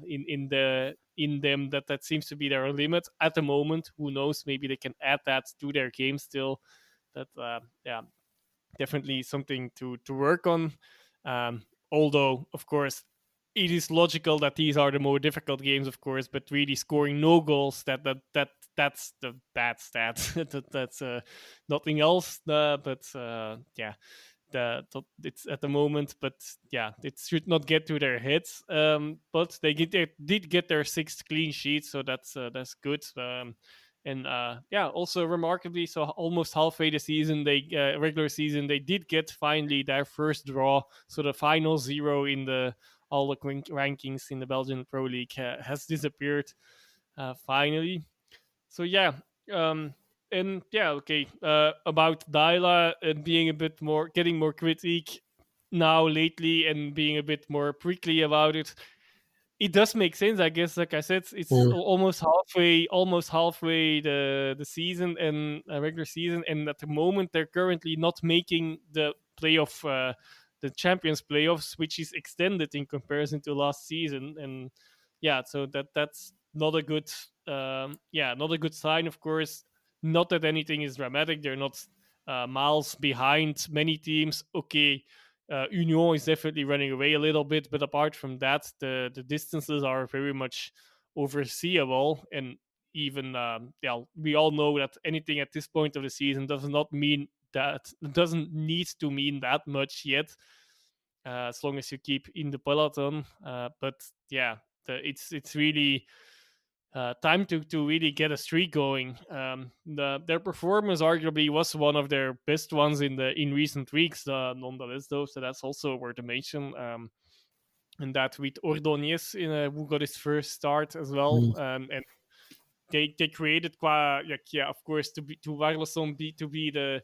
that seems to be their limit at the moment. Who knows? Maybe they can add that to their game still. That definitely something to work on. Although, of course, it is logical that these are the more difficult games, of course, but really scoring no goals, that's the bad stat. That's nothing else. It's at the moment, but it should not get to their heads. But they did get their sixth clean sheet, so that's good. And also remarkably, so almost halfway the season, regular season, they did get finally their first draw. So the final zero in all the rankings in the Belgian Pro League has disappeared finally. So about Dyla and being a bit more, getting more critique now lately, and being a bit more prickly about it. It does make sense, I guess. Like I said, it's almost halfway the season and regular season, and at the moment they're currently not making the playoff, the Champions playoffs, which is extended in comparison to last season. And so that's not a good, not a good sign. Of course, not that anything is dramatic. They're not miles behind many teams. Okay, Union is definitely running away a little bit, but apart from that, the distances are very much overseeable. And even we all know that anything at this point of the season doesn't need to mean that much yet, as long as you keep in the peloton. But it's really time to really get a streak going. Their performance arguably was one of their best ones in recent weeks, nonetheless, though. So that's also worth to mention. And that with Ordonez who got his first start as well, and they created quite of course to Warleson to be the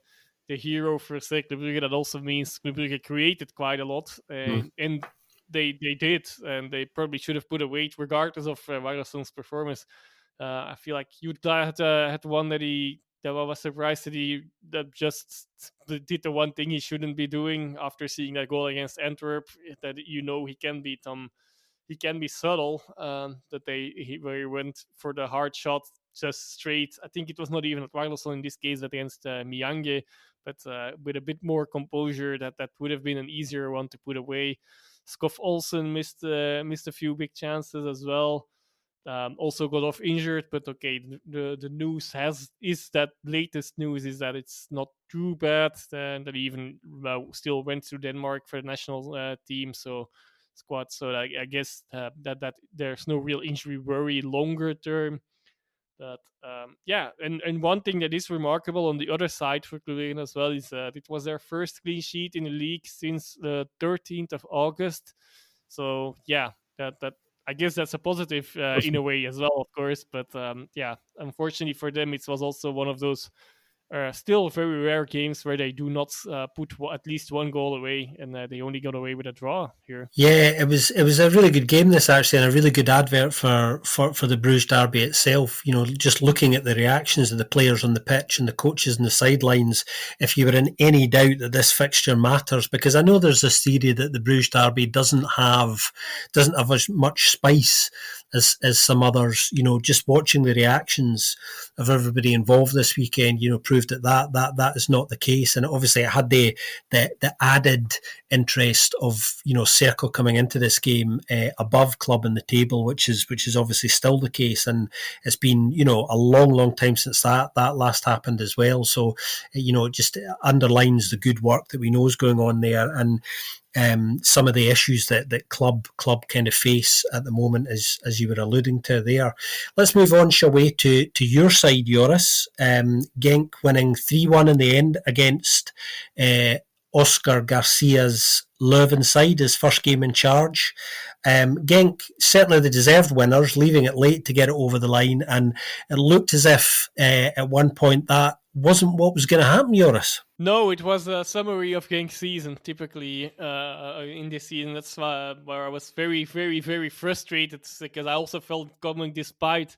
hero for Cercle Brugge. That also means Club Brugge created quite a lot, and they did, and they probably should have put a weight regardless of Warleson's performance. I feel like Utah had one that I was surprised that he just did the one thing he shouldn't be doing after seeing that goal against Antwerp. That he can be subtle. Where he went for the hard shot just straight. I think it was not even at Warlosson in this case against Miyange, but with a bit more composure, that would have been an easier one to put away. Skoff Olsen missed a few big chances as well. Also got off injured, but okay, the news is that latest news is that it's not too bad, and that he even still went to Denmark for the national team squad. So I guess that there's no real injury worry longer term. But and one thing that is remarkable on the other side for Cluj as well is it was their first clean sheet in the league since the 13th of August. So yeah, that I guess that's a positive in a way as well, of course. But unfortunately for them, it was also one of those still very rare games where they do not put at least one goal away, and they only got away with a draw here. Yeah, it was a really good game this actually, and a really good advert for the Bruges Derby itself. You know, just looking at the reactions of the players on the pitch and the coaches on the sidelines. If you were in any doubt that this fixture matters, because I know there's this theory that the Bruges Derby doesn't have as much spice as some others. You know, just watching the reactions of everybody involved this weekend, you know, proved that is not the case, and obviously it had the added interest of, you know, Circle coming into this game above Club in the table, which is obviously still the case, and it's been, you know, a long time since that last happened as well. So, you know, it just underlines the good work that we know is going on there, and some of the issues that club kind of face at the moment, as you were alluding to there. Let's move on, shall we, to your side, Joris. Genk winning 3-1 in the end against Oscar Garcia's Leuven side, his first game in charge. Genk, certainly the deserved winners, leaving it late to get it over the line, and it looked as if at one point that wasn't what was going to happen, Joris. No, it was a summary of Genk's season, typically in this season. That's where I was very, very, very frustrated, because I also felt coming despite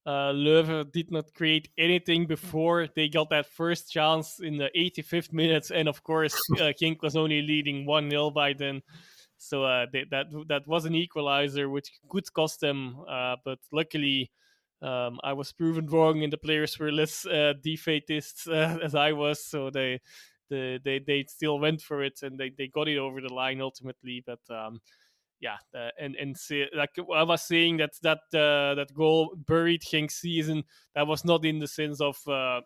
Leuven did not create anything before they got that first chance in the 85th minutes. And of course, Genk was only leading 1-0 by then. So that was an equalizer, which could cost them. But luckily, I was proven wrong, and the players were less defeatist as I was. So they still went for it, and they got it over the line ultimately. But and see, like I was saying, that goal buried Genk's season. That was not in the sense of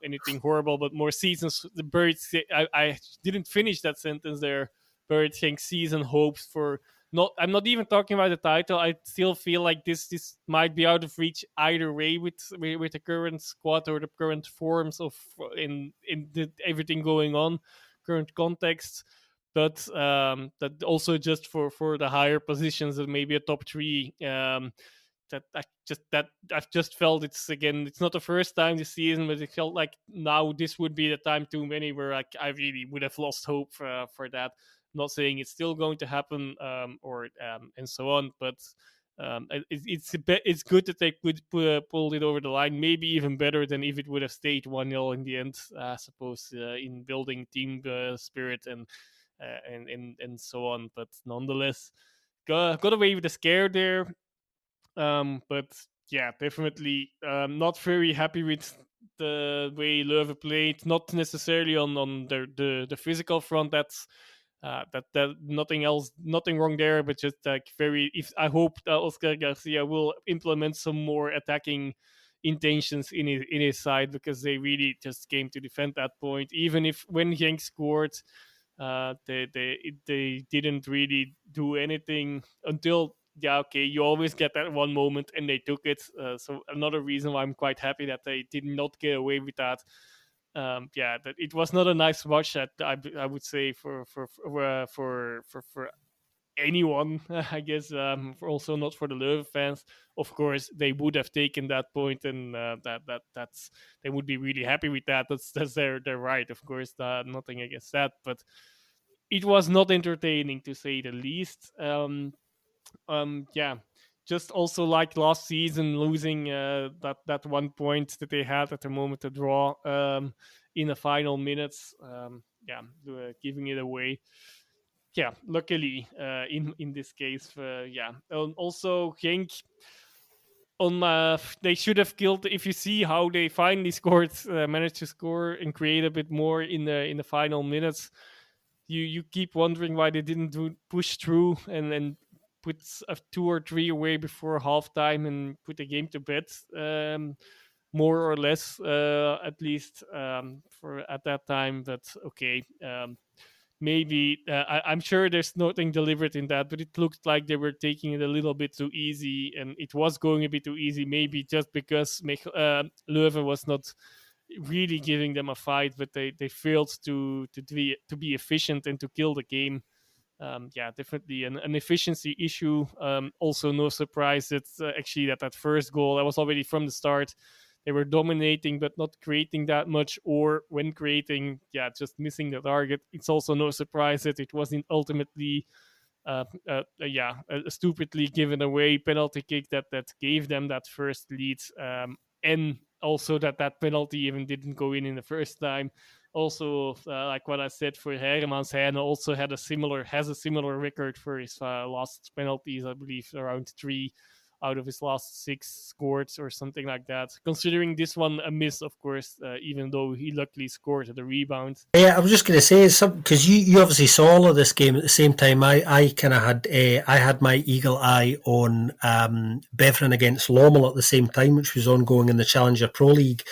anything horrible, but more seasons buried. I didn't finish that sentence there. Buried Genk's season hopes for. Not, I'm not even talking about the title. I still feel like this might be out of reach either way with the current squad or the current forms of everything going on, current context. But that also just for the higher positions and maybe a top three. I've just felt it's not the first time this season, but it felt like now this would be the time too many where I really would have lost hope for that. Not saying it's still going to happen and so on, but it's good that they could pulled it over the line. Maybe even better than if it would have stayed 1-0 in the end. I suppose in building team spirit and so on. But nonetheless, got away with a scare there. But yeah, definitely not very happy with the way Leuven played. Not necessarily on the physical front. That's that nothing wrong there, but just like I hope that Oscar Garcia will implement some more attacking intentions in his side, because they really just came to defend that point. Even if when Genk scored, they didn't really do anything until you always get that one moment, and they took it. So another reason why I'm quite happy that they did not get away with that. That it was not a nice watch. That I would say for anyone, I guess. Also not for the Leuven fans. Of course, they would have taken that point, and that's they would be really happy with that. That's their right, of course. Nothing against that, but it was not entertaining to say the least. Just also like last season, losing that 1 point that they had at the moment to draw in the final minutes. Giving it away. Luckily in this case, also Genk. they should have killed. If you see how they finally scored, managed to score and create a bit more in the final minutes, you keep wondering why they didn't push through and put a 2 or 3 away before halftime and put the game to bed, more or less, at least, for at that time. But okay. Maybe I'm sure there's nothing deliberate in that, but it looked like they were taking it a little bit too easy, and it was going a bit too easy. Maybe just because Leuven was not really giving them a fight, but they failed to be efficient and to kill the game. Yeah, definitely an efficiency issue. Also, no surprise that actually that first goal that was already from the start. They were dominating but not creating that much, or when creating, yeah, just missing the target. It's also no surprise that it wasn't ultimately, a stupidly given away penalty kick that gave them that first lead, and also that penalty even didn't go in the first time. Also, like what I said for Hermans, Heine also has a similar record for his last penalties. I believe around 3 out of his last 6 scored or something like that. Considering this one a miss, of course, even though he luckily scored the rebound. Yeah, I was just going to say something because you obviously saw all of this game at the same time. I kind of had I had my eagle eye on Beveren against Lommel at the same time, which was ongoing in the Challenger Pro League.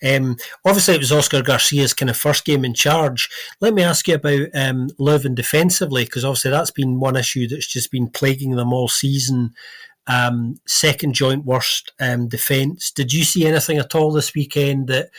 Obviously, it was Oscar Garcia's kind of first game in charge. Let me ask you about Leuven defensively, because obviously that's been one issue that's just been plaguing them all season. Second joint worst defence. Did you see anything at all this weekend that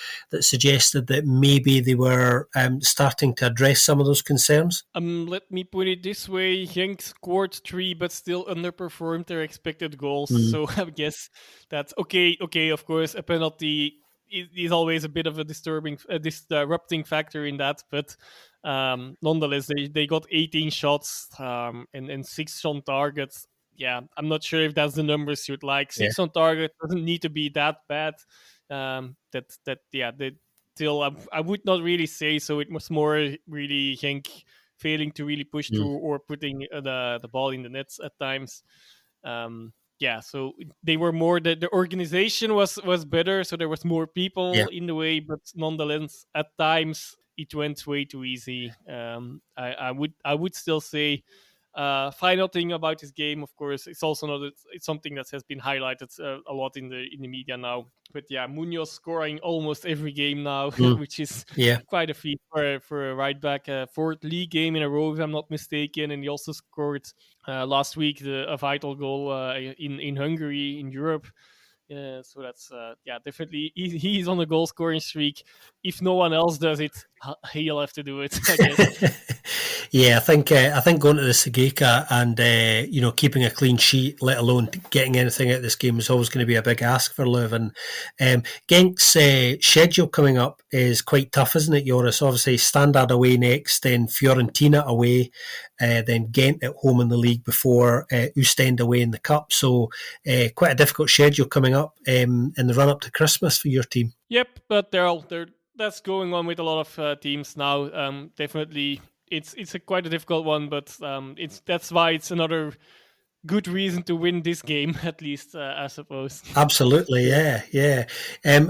suggested that maybe they were starting to address some of those concerns? Let me put it this way: Genk scored 3, but still underperformed their expected goals. So I guess that's okay. Okay, of course, a penalty is always a bit of a disrupting factor in that, but nonetheless, they got 18 shots and 6 on targets. Yeah, I'm not sure if that's the numbers you'd like. 6 on target doesn't need to be that bad. I would not really say so. It was more really Genk failing to really push through or putting the ball in the nets at times. So they were more the organization was better, so there was more people in the way, but nonetheless, at times it went way too easy. I would still say. Final thing about this game, of course, it's also not it's something that has been highlighted a lot in the media now. But yeah, Munoz scoring almost every game now, which is quite a feat for a right back. 4th league game in a row, if I'm not mistaken, and he also scored last week a vital goal in Hungary in Europe. So that's definitely he's on a goal scoring streak. If no one else does it, he'll have to do it, I guess. Yeah, I think going to the Segeka and keeping a clean sheet, let alone getting anything out of this game, is always going to be a big ask for Leuven. Genk's schedule coming up is quite tough, isn't it, Joris? Obviously, Standard away next, then Fiorentina away, then Ghent at home in the league before Oostende away in the cup. So quite a difficult schedule coming up in the run up to Christmas for your team. Yep, but that's going on with a lot of teams now. Definitely. It's quite a difficult one, but that's why it's another good reason to win this game, at least, I suppose. Absolutely, yeah.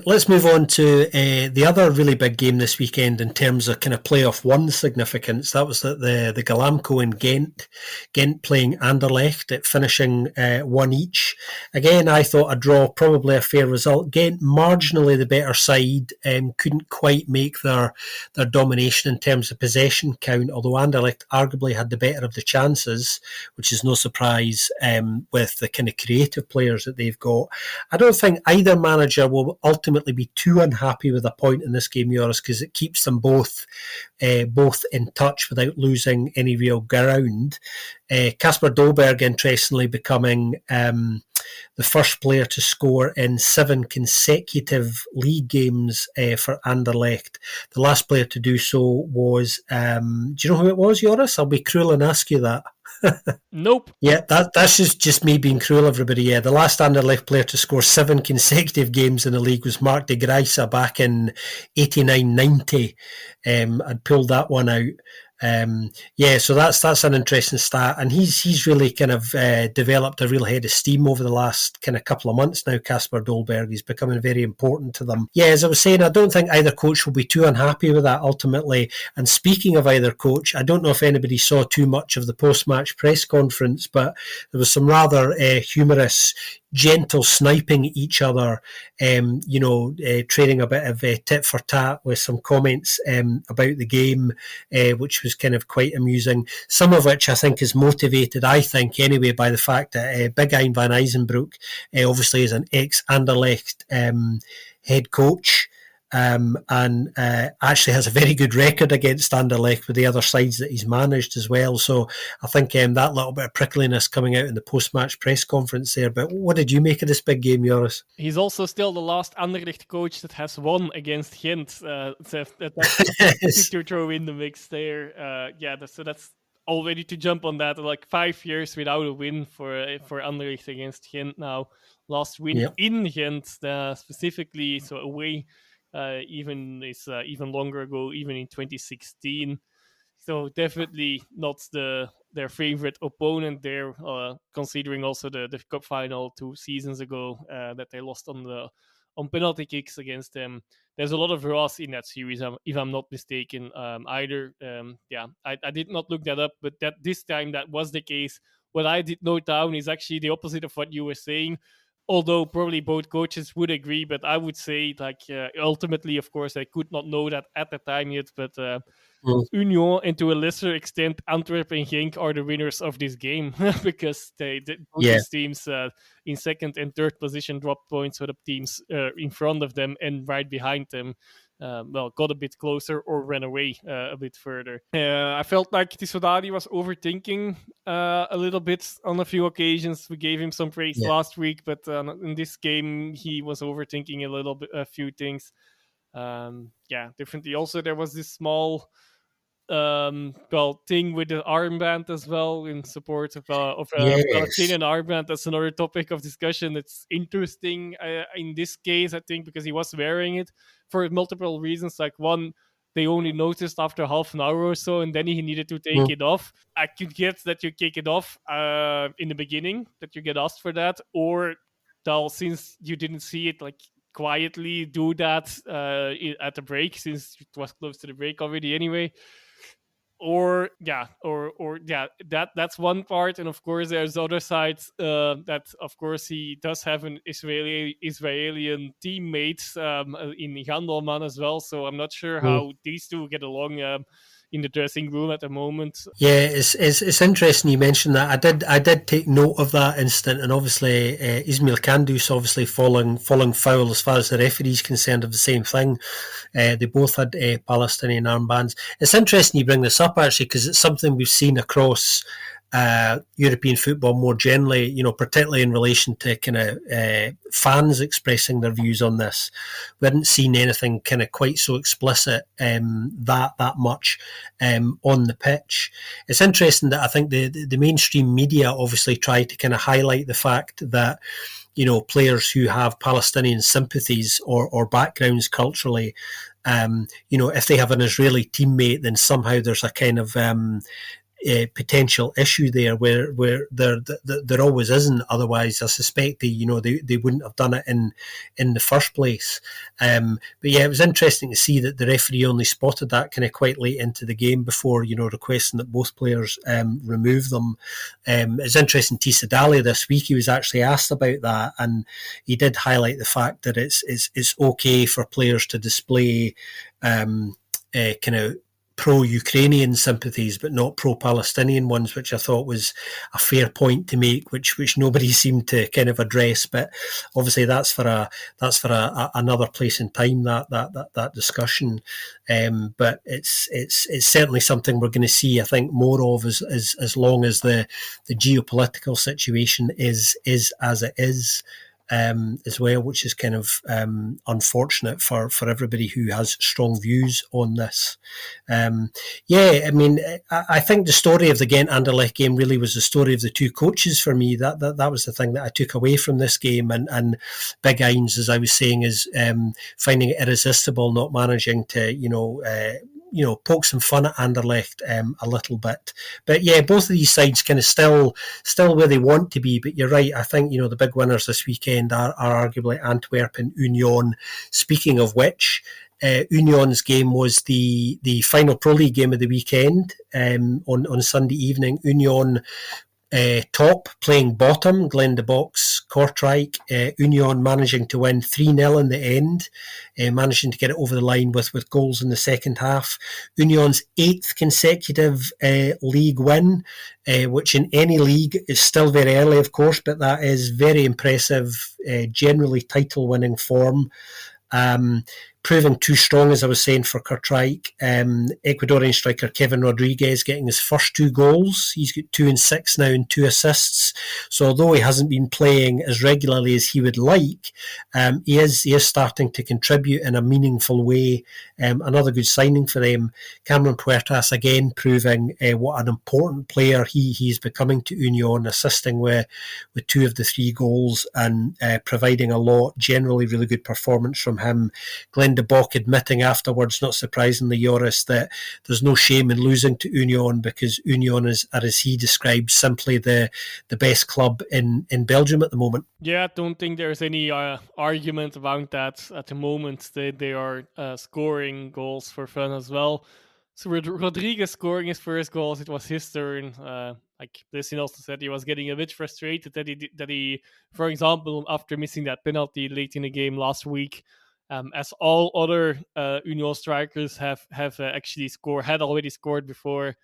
Let's move on to the other really big game this weekend in terms of kind of playoff one significance. That was the Galamco in Ghent. Ghent playing Anderlecht, at finishing 1 each. Again, I thought a draw, probably a fair result. Ghent marginally the better side, couldn't quite make their domination in terms of possession count, although Anderlecht arguably had the better of the chances, which is no surprise. With the kind of creative players that they've got. I don't think either manager will ultimately be too unhappy with a point in this game, Joris, because it keeps them both in touch without losing any real ground. Kasper Dolberg, interestingly, becoming the first player to score in 7 consecutive league games for Anderlecht. The last player to do so was, do you know who it was, Joris? I'll be cruel and ask you that. Nope. Yeah, that's just me being cruel, everybody. Yeah, the last Anderlecht player to score 7 consecutive games in the league was Mark de Gruyse back in 89-90. I'd pulled that one out. So that's an interesting stat, and he's really kind of developed a real head of steam over the last kind of couple of months now. Kasper Dolberg is becoming very important to them. Yeah, as I was saying, I don't think either coach will be too unhappy with that ultimately. And speaking of either coach, I don't know if anybody saw too much of the post-match press conference, but there was some rather humorous, gentle sniping at each other, trading a bit of tit for tat with some comments about the game, which was kind of quite amusing. Some of which I think is motivated, I think anyway, by the fact that Big Ein van Eyzenbroek obviously is an ex-Anderlecht head coach. And actually has a very good record against Standard with the other sides that he's managed as well. So I think that little bit of prickliness coming out in the post-match press conference there. But what did you make of this big game, Joris? He's also still the last Anderlecht coach that has won against Gent. So that's to throw in the mix there. So that's already to jump on that. Like 5 years without a win for Anderlecht against Gent now. Last win in Gent specifically, so away. Even longer ago, even in 2016. So definitely not their favorite opponent there, considering also the cup final 2 seasons ago that they lost on penalty kicks against them. There's a lot of Ross in that series, if I'm not mistaken, either. I did not look that up, but that this time that was the case. What I did note down is actually the opposite of what you were saying. Although probably both coaches would agree, but I would say ultimately, of course, I could not know that at the time yet, but Union and to a lesser extent Antwerp and Genk are the winners of this game because both these teams in second and third position dropped points for the teams in front of them and right behind them. Got a bit closer or ran away a bit further. I felt like Tissoudali was overthinking a little bit on a few occasions. We gave him some praise last week, but in this game he was overthinking a few things. Differently. Also, there was this small thing with the armband as well in support of Palestinian armband. That's another topic of discussion. It's interesting in this case, I think, because he was wearing it for multiple reasons. Like one, they only noticed after half an hour or so, and then he needed to take it off. I could get that you take it off in the beginning, that you get asked for that, or since you didn't see it, like quietly do that at the break, since it was close to the break already anyway. That's one part, and of course there's other sides that of course he does have an Israeli teammate in Gandelman as well, so I'm not sure how these two get along in the dressing room at the moment. Yeah, it's interesting you mentioned that. I did take note of that incident, and obviously Ismail Kandus obviously falling foul as far as the referee's concerned of the same thing. They both had Palestinian armbands. It's interesting you bring this up actually, because it's something we've seen across European football more generally, particularly in relation to kind of fans expressing their views on this. We hadn't seen anything kind of quite so explicit that much on the pitch. It's interesting that I think the mainstream media obviously try to kind of highlight the fact that players who have Palestinian sympathies or backgrounds culturally, if they have an Israeli teammate, then somehow there's a kind of potential issue there where there always isn't. Otherwise, I suspect they wouldn't have done it in the first place. But yeah, it was interesting to see that the referee only spotted that kind of quite late into the game before requesting that both players remove them. It's interesting. Tissoudali this week, he was actually asked about that, and he did highlight the fact that it's okay for players to display kind of pro-Ukrainian sympathies, but not pro-Palestinian ones, which I thought was a fair point to make, which nobody seemed to kind of address. But obviously, that's for another place in time, that discussion. But it's certainly something we're going to see, I think, more of as long as the geopolitical situation is as it is. As well, which is kind of unfortunate for everybody who has strong views on this. I think the story of the Ghent Anderlecht game really was the story of the two coaches for me. That was the thing that I took away from this game. And Big Eins, as I was saying, is finding it irresistible, not managing to poke some fun at Anderlecht a little bit. But yeah, both of these sides kind of still where they want to be. But you're right. I think the big winners this weekend are arguably Antwerp and Union. Speaking of which, Union's game was the final Pro League game of the weekend on Sunday evening. Union top playing bottom, Glen de Box, Kortrijk. Union managing to win 3-0 in the end, managing to get it over the line with goals in the second half. Union's 8th consecutive league win, which in any league is still very early, of course, but that is very impressive, generally title-winning form. Proving too strong, as I was saying, for Kortrijk. Ecuadorian striker Kevin Rodriguez getting his first 2 goals. He's got 2 and 6 now and 2 assists. So although he hasn't been playing as regularly as he would like, he is starting to contribute in a meaningful way. Another good signing for them. Cameron Puertas again proving what an important player he's becoming to Union, assisting with 2 of the 3 goals and providing a lot. Generally really good performance from him. Glen de Bock admitting afterwards, not surprisingly, Joris, that there's no shame in losing to Union because Union is, as he described, simply the best club in Belgium at the moment. Yeah, I don't think there's any argument about that at the moment. They are scoring goals for fun as well. So Rodriguez scoring his first goals, it was his turn. Like Besnik also said, he was getting a bit frustrated that he, for example, after missing that penalty late in the game last week, as all other Union strikers have actually had already scored before,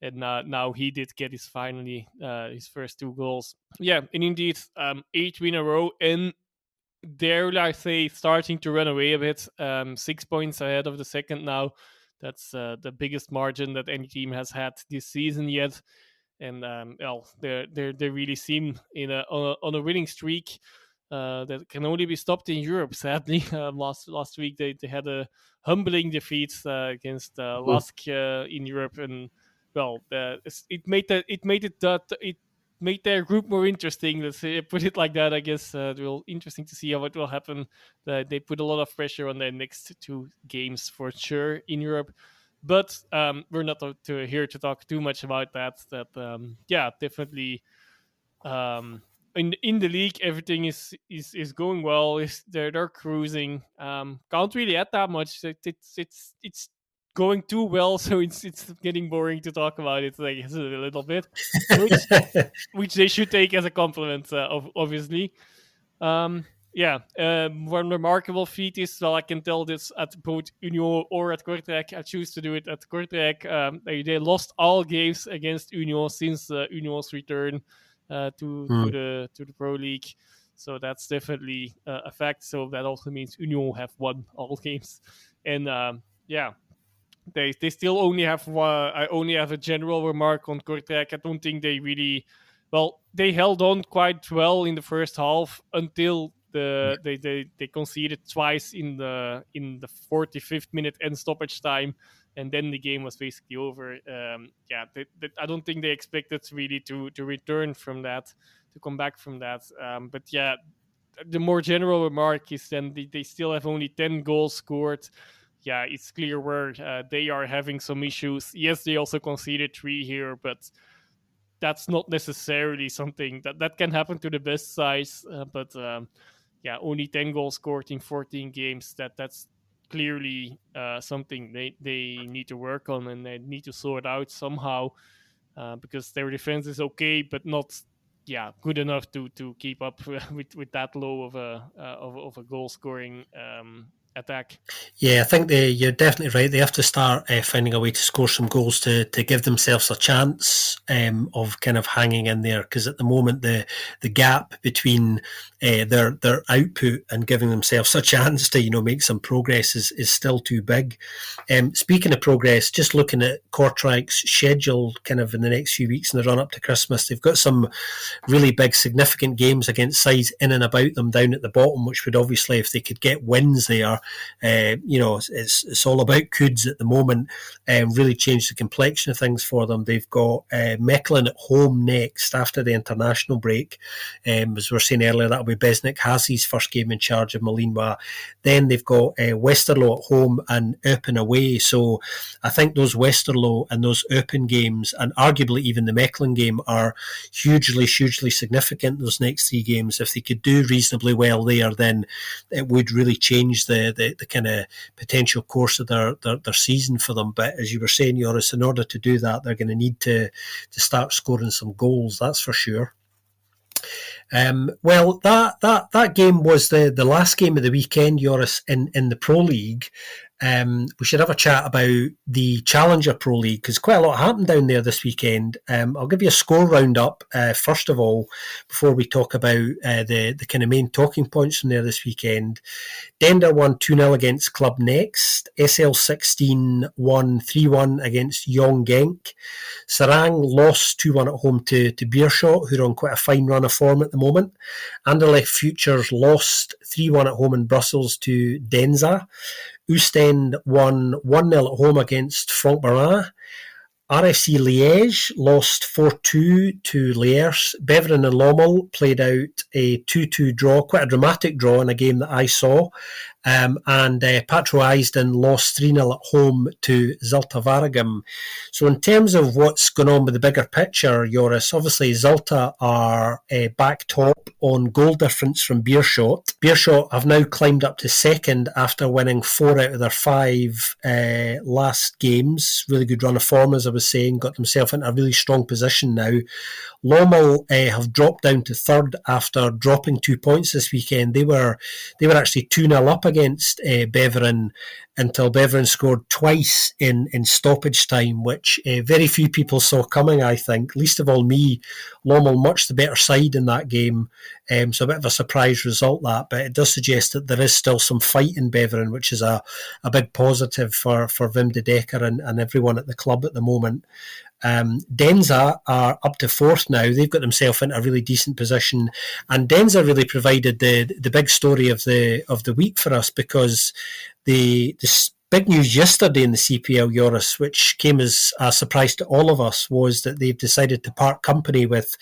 and now he did get his first 2 goals. Yeah, and indeed, 8 win in a row, and they're, I say, starting to run away a bit. 6 points ahead of the second now. That's the biggest margin that any team has had this season yet. And they really seem on a winning streak that can only be stopped in Europe. Sadly, last week they had a humbling defeat against Lask in Europe, and it made their group more interesting. Let's put it like that. I guess interesting to see how it will happen. They put a lot of pressure on their next 2 games for sure in Europe. But we're not here to talk too much about that. Definitely. In the league, everything is going well. They're cruising. Can't really add that much. It's going too well, so it's getting boring to talk about it. Like a little bit, which they should take as a compliment, obviously. One remarkable feat is, I can tell this at both Union or at Kortrijk. I choose to do it at Kortrijk. They lost all games against Union since Union's return to the Pro League. So that's definitely a fact. So that also means Union have won all games. And they still only have one. I only have a general remark on Kortrijk. I don't think they really... Well, they held on quite well in the first half until they conceded twice in the 45th minute end stoppage time, and then the game was basically over. I don't think they expected really to return from that, to come back from that. The more general remark is then they still have only 10 goals scored. Yeah, it's clear where they are having some issues. Yes, they also conceded 3 here, but that's not necessarily something that can happen to the best sides. Only 10 goals scored in 14 games. That's clearly something they need to work on, and they need to sort out somehow, because their defense is okay, but not good enough to keep up with that low of a goal scoring attack. Yeah, I think you're definitely right. They have to start finding a way to score some goals to give themselves a chance of kind of hanging in there, because at the moment the gap between their output and giving themselves a chance to make some progress is still too big. Speaking of progress, just looking at Kortrijk's schedule kind of in the next few weeks in the run up to Christmas, they've got some really big significant games against sides in and about them down at the bottom, which would obviously, if they could get wins there, it's all about Couds at the moment. Really changed the complexion of things for them. They've got Mechelen at home next after the international break. As we were saying earlier, that'll be Besnik Hasi's first game in charge of Malinois. Then they've got Westerlo at home and Eupen away. So I think those Westerlo and those Eupen games, and arguably even the Mechelen game, are hugely significant, those next three games. If they could do reasonably well there, then it would really change the kind of potential course of their season for them. But as you were saying, Joris, in order to do that, they're going to need to start scoring some goals, that's for sure. Well, that game was the last game of the weekend, Joris, in the Pro League. We should have a chat about the Challenger Pro League, because quite a lot happened down there this weekend. I'll give you a score roundup first of all, before we talk about the kind of main talking points from there this weekend. Dender won 2-0 against Club Next. SL16 won 3-1 against Young Genk. Sarang lost 2-1 at home to Beerschot, who are on quite a fine run of form at the moment. Anderlecht Futures lost 3-1 at home in Brussels to Denza. Oostende won 1-0 at home against Franck-Barin. RFC Liège lost 4-2 to Liers. Beveren and Lommel played out a 2-2 draw, quite a dramatic draw in a game that I saw. And Patro Eisden lost 3-0 at home to Zulte Waregem. So in terms of what's going on with the bigger picture, Joris, obviously Zulte are back top on goal difference from Beerschot. Beerschot have now climbed up to second after winning 4 out of their 5 last games. Really good run of form, as I was saying, got themselves in a really strong position now. Lommel have dropped down to third after dropping 2 points this weekend. They were actually 2-0 up against Beveren until Beveren scored twice in stoppage time, which very few people saw coming, I think. Least of all me. Lommel much the better side in that game, so a bit of a surprise result that, but it does suggest that there is still some fight in Beveren, which is a big positive for Wim de Decker and everyone at the club at the moment. Denza are up to fourth now. They've got themselves in a really decent position, and Denza really provided the big story of the week for us, because the big news yesterday in the CPL, Joris, which came as a surprise to all of us, was that they've decided to part company with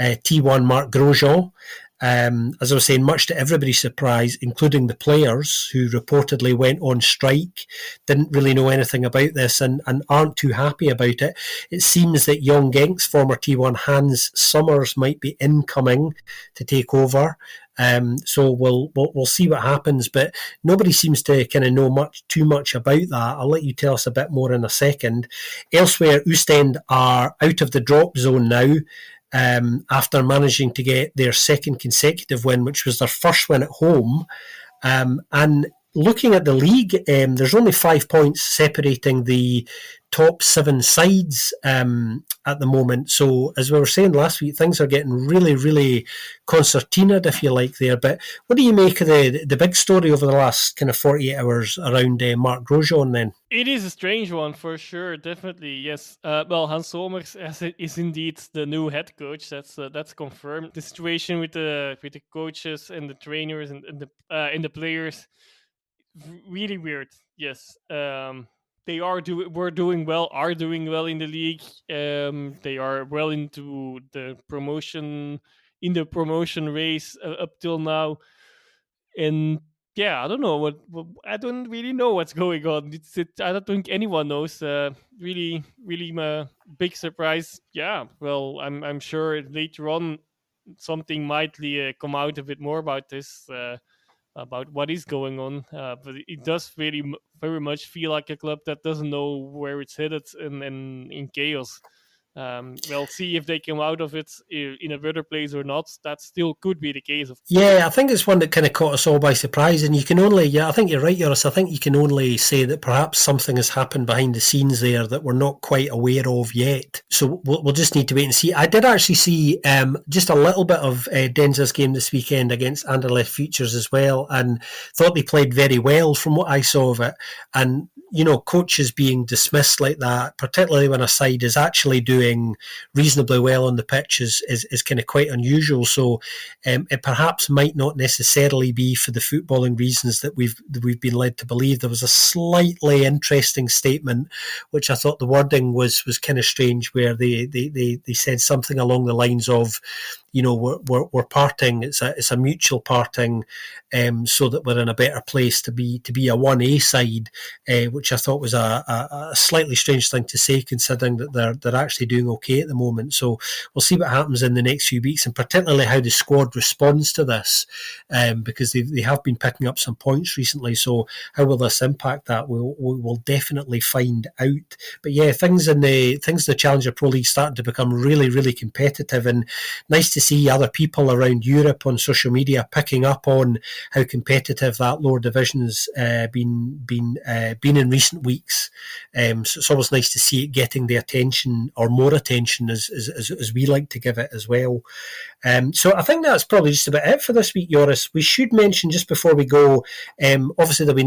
T1 Marc Grosjean. As I was saying, much to everybody's surprise, including the players who reportedly went on strike, didn't really know anything about this and aren't too happy about it. It seems that Young Genk's former T1 Hans Summers might be incoming to take over. So we'll see what happens, but nobody seems to kind of know too much about that. I'll let you tell us a bit more in a second. Elsewhere, Oostende are out of the drop zone now, after managing to get their second consecutive win, which was their first win at home. And looking at the league, there's only 5 points separating the top 7 sides at the moment. So as we were saying last week, things are getting really, really concertinaed, if you like, there. But what do you make of the big story over the last kind of 48 hours around Marc Grosjean then? It is a strange one for sure, definitely, yes. Well, Hans Somers is indeed the new head coach. That's confirmed. The situation with the coaches and the trainers and the players, really weird. Yes, they are doing well in the league. They are well into the promotion race up till now, and yeah, I don't know what I don't really know what's going on. I don't think anyone knows. Really, big surprise. Yeah, well, I'm sure later on something might come out a bit more about this. About what is going on, but it does very much feel like a club that doesn't know where it's headed and in chaos. We'll see if they come out of it in a better place or not. That still could be the case. Yeah, I think it's one that kind of caught us all by surprise, and you can only, I think you're right, Joris. I think you can only say that perhaps something has happened behind the scenes there that we're not quite aware of yet. So we'll just need to wait and see. I did actually see just a little bit of Denza's game this weekend against Anderlecht Futures as well, and thought they played very well from what I saw of it. And coaches being dismissed like that, particularly when a side is actually doing reasonably well on the pitch, is kind of quite unusual. So it perhaps might not necessarily be for the footballing reasons that we've been led to believe. There was a slightly interesting statement, which I thought the wording was kind of strange, where they said something along the lines of, we're parting. It's a mutual parting, so that we're in a better place to be a 1A side, which I thought was a slightly strange thing to say, considering that they're actually doing okay at the moment. So we'll see what happens in the next few weeks, and particularly how the squad responds to this, because they have been picking up some points recently. So how will this impact that? We'll definitely find out. But yeah, things in the Challenger Pro League starting to become really, really competitive, and nice to see other people around Europe on social media picking up on how competitive that lower division's been in recent weeks. So it's always nice to see it getting the attention, or more attention, as we like to give it as well. So I think that's probably just about it for this week, Joris. We should mention just before we go, obviously there'll be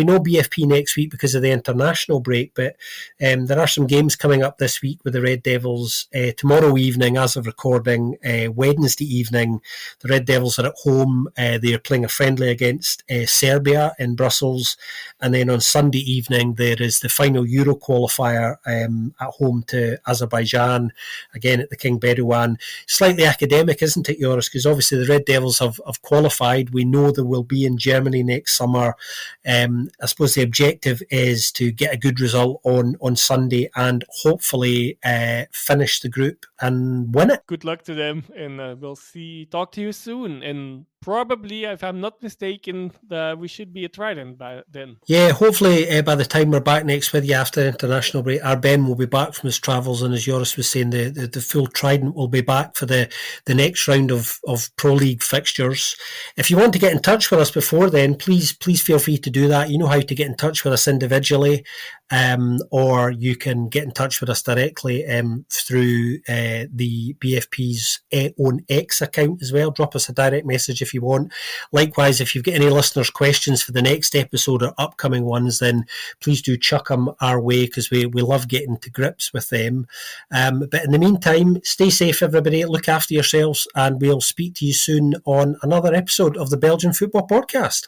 no BFP next week because of the international break, but there are some games coming up this week with the Red Devils. Tomorrow evening, as of recording, Wednesday evening, the Red Devils are at home. They are playing a friendly against Serbia in Brussels, and then on Sunday evening there is the final Euro qualifier at home to Azerbaijan, again at the King Bedouan. Slightly academic, isn't it, Joris? Because obviously the Red Devils have qualified. We know they will be in Germany next summer. I suppose the objective is to get a good result on Sunday and hopefully finish the group and win it. Good luck to them, and we'll talk to you soon. And probably, if I'm not mistaken, we should be at Trident by then. Yeah, hopefully by the time we're back next with you after the international break, our Ben will be back from his travels, and as Joris was saying, the full Trident will be back for the next round of Pro League fixtures. If you want to get in touch with us before then, please feel free to do that. You know how to get in touch with us individually, or you can get in touch with us directly through the BFP's own X account as well. Drop us a direct message if you want. Likewise, if you've got any listeners' questions for the next episode or upcoming ones, then please do chuck them our way, because we love getting to grips with them. But in the meantime, stay safe, everybody. Look after yourselves, and we'll speak to you soon on another episode of the Belgian Football Podcast.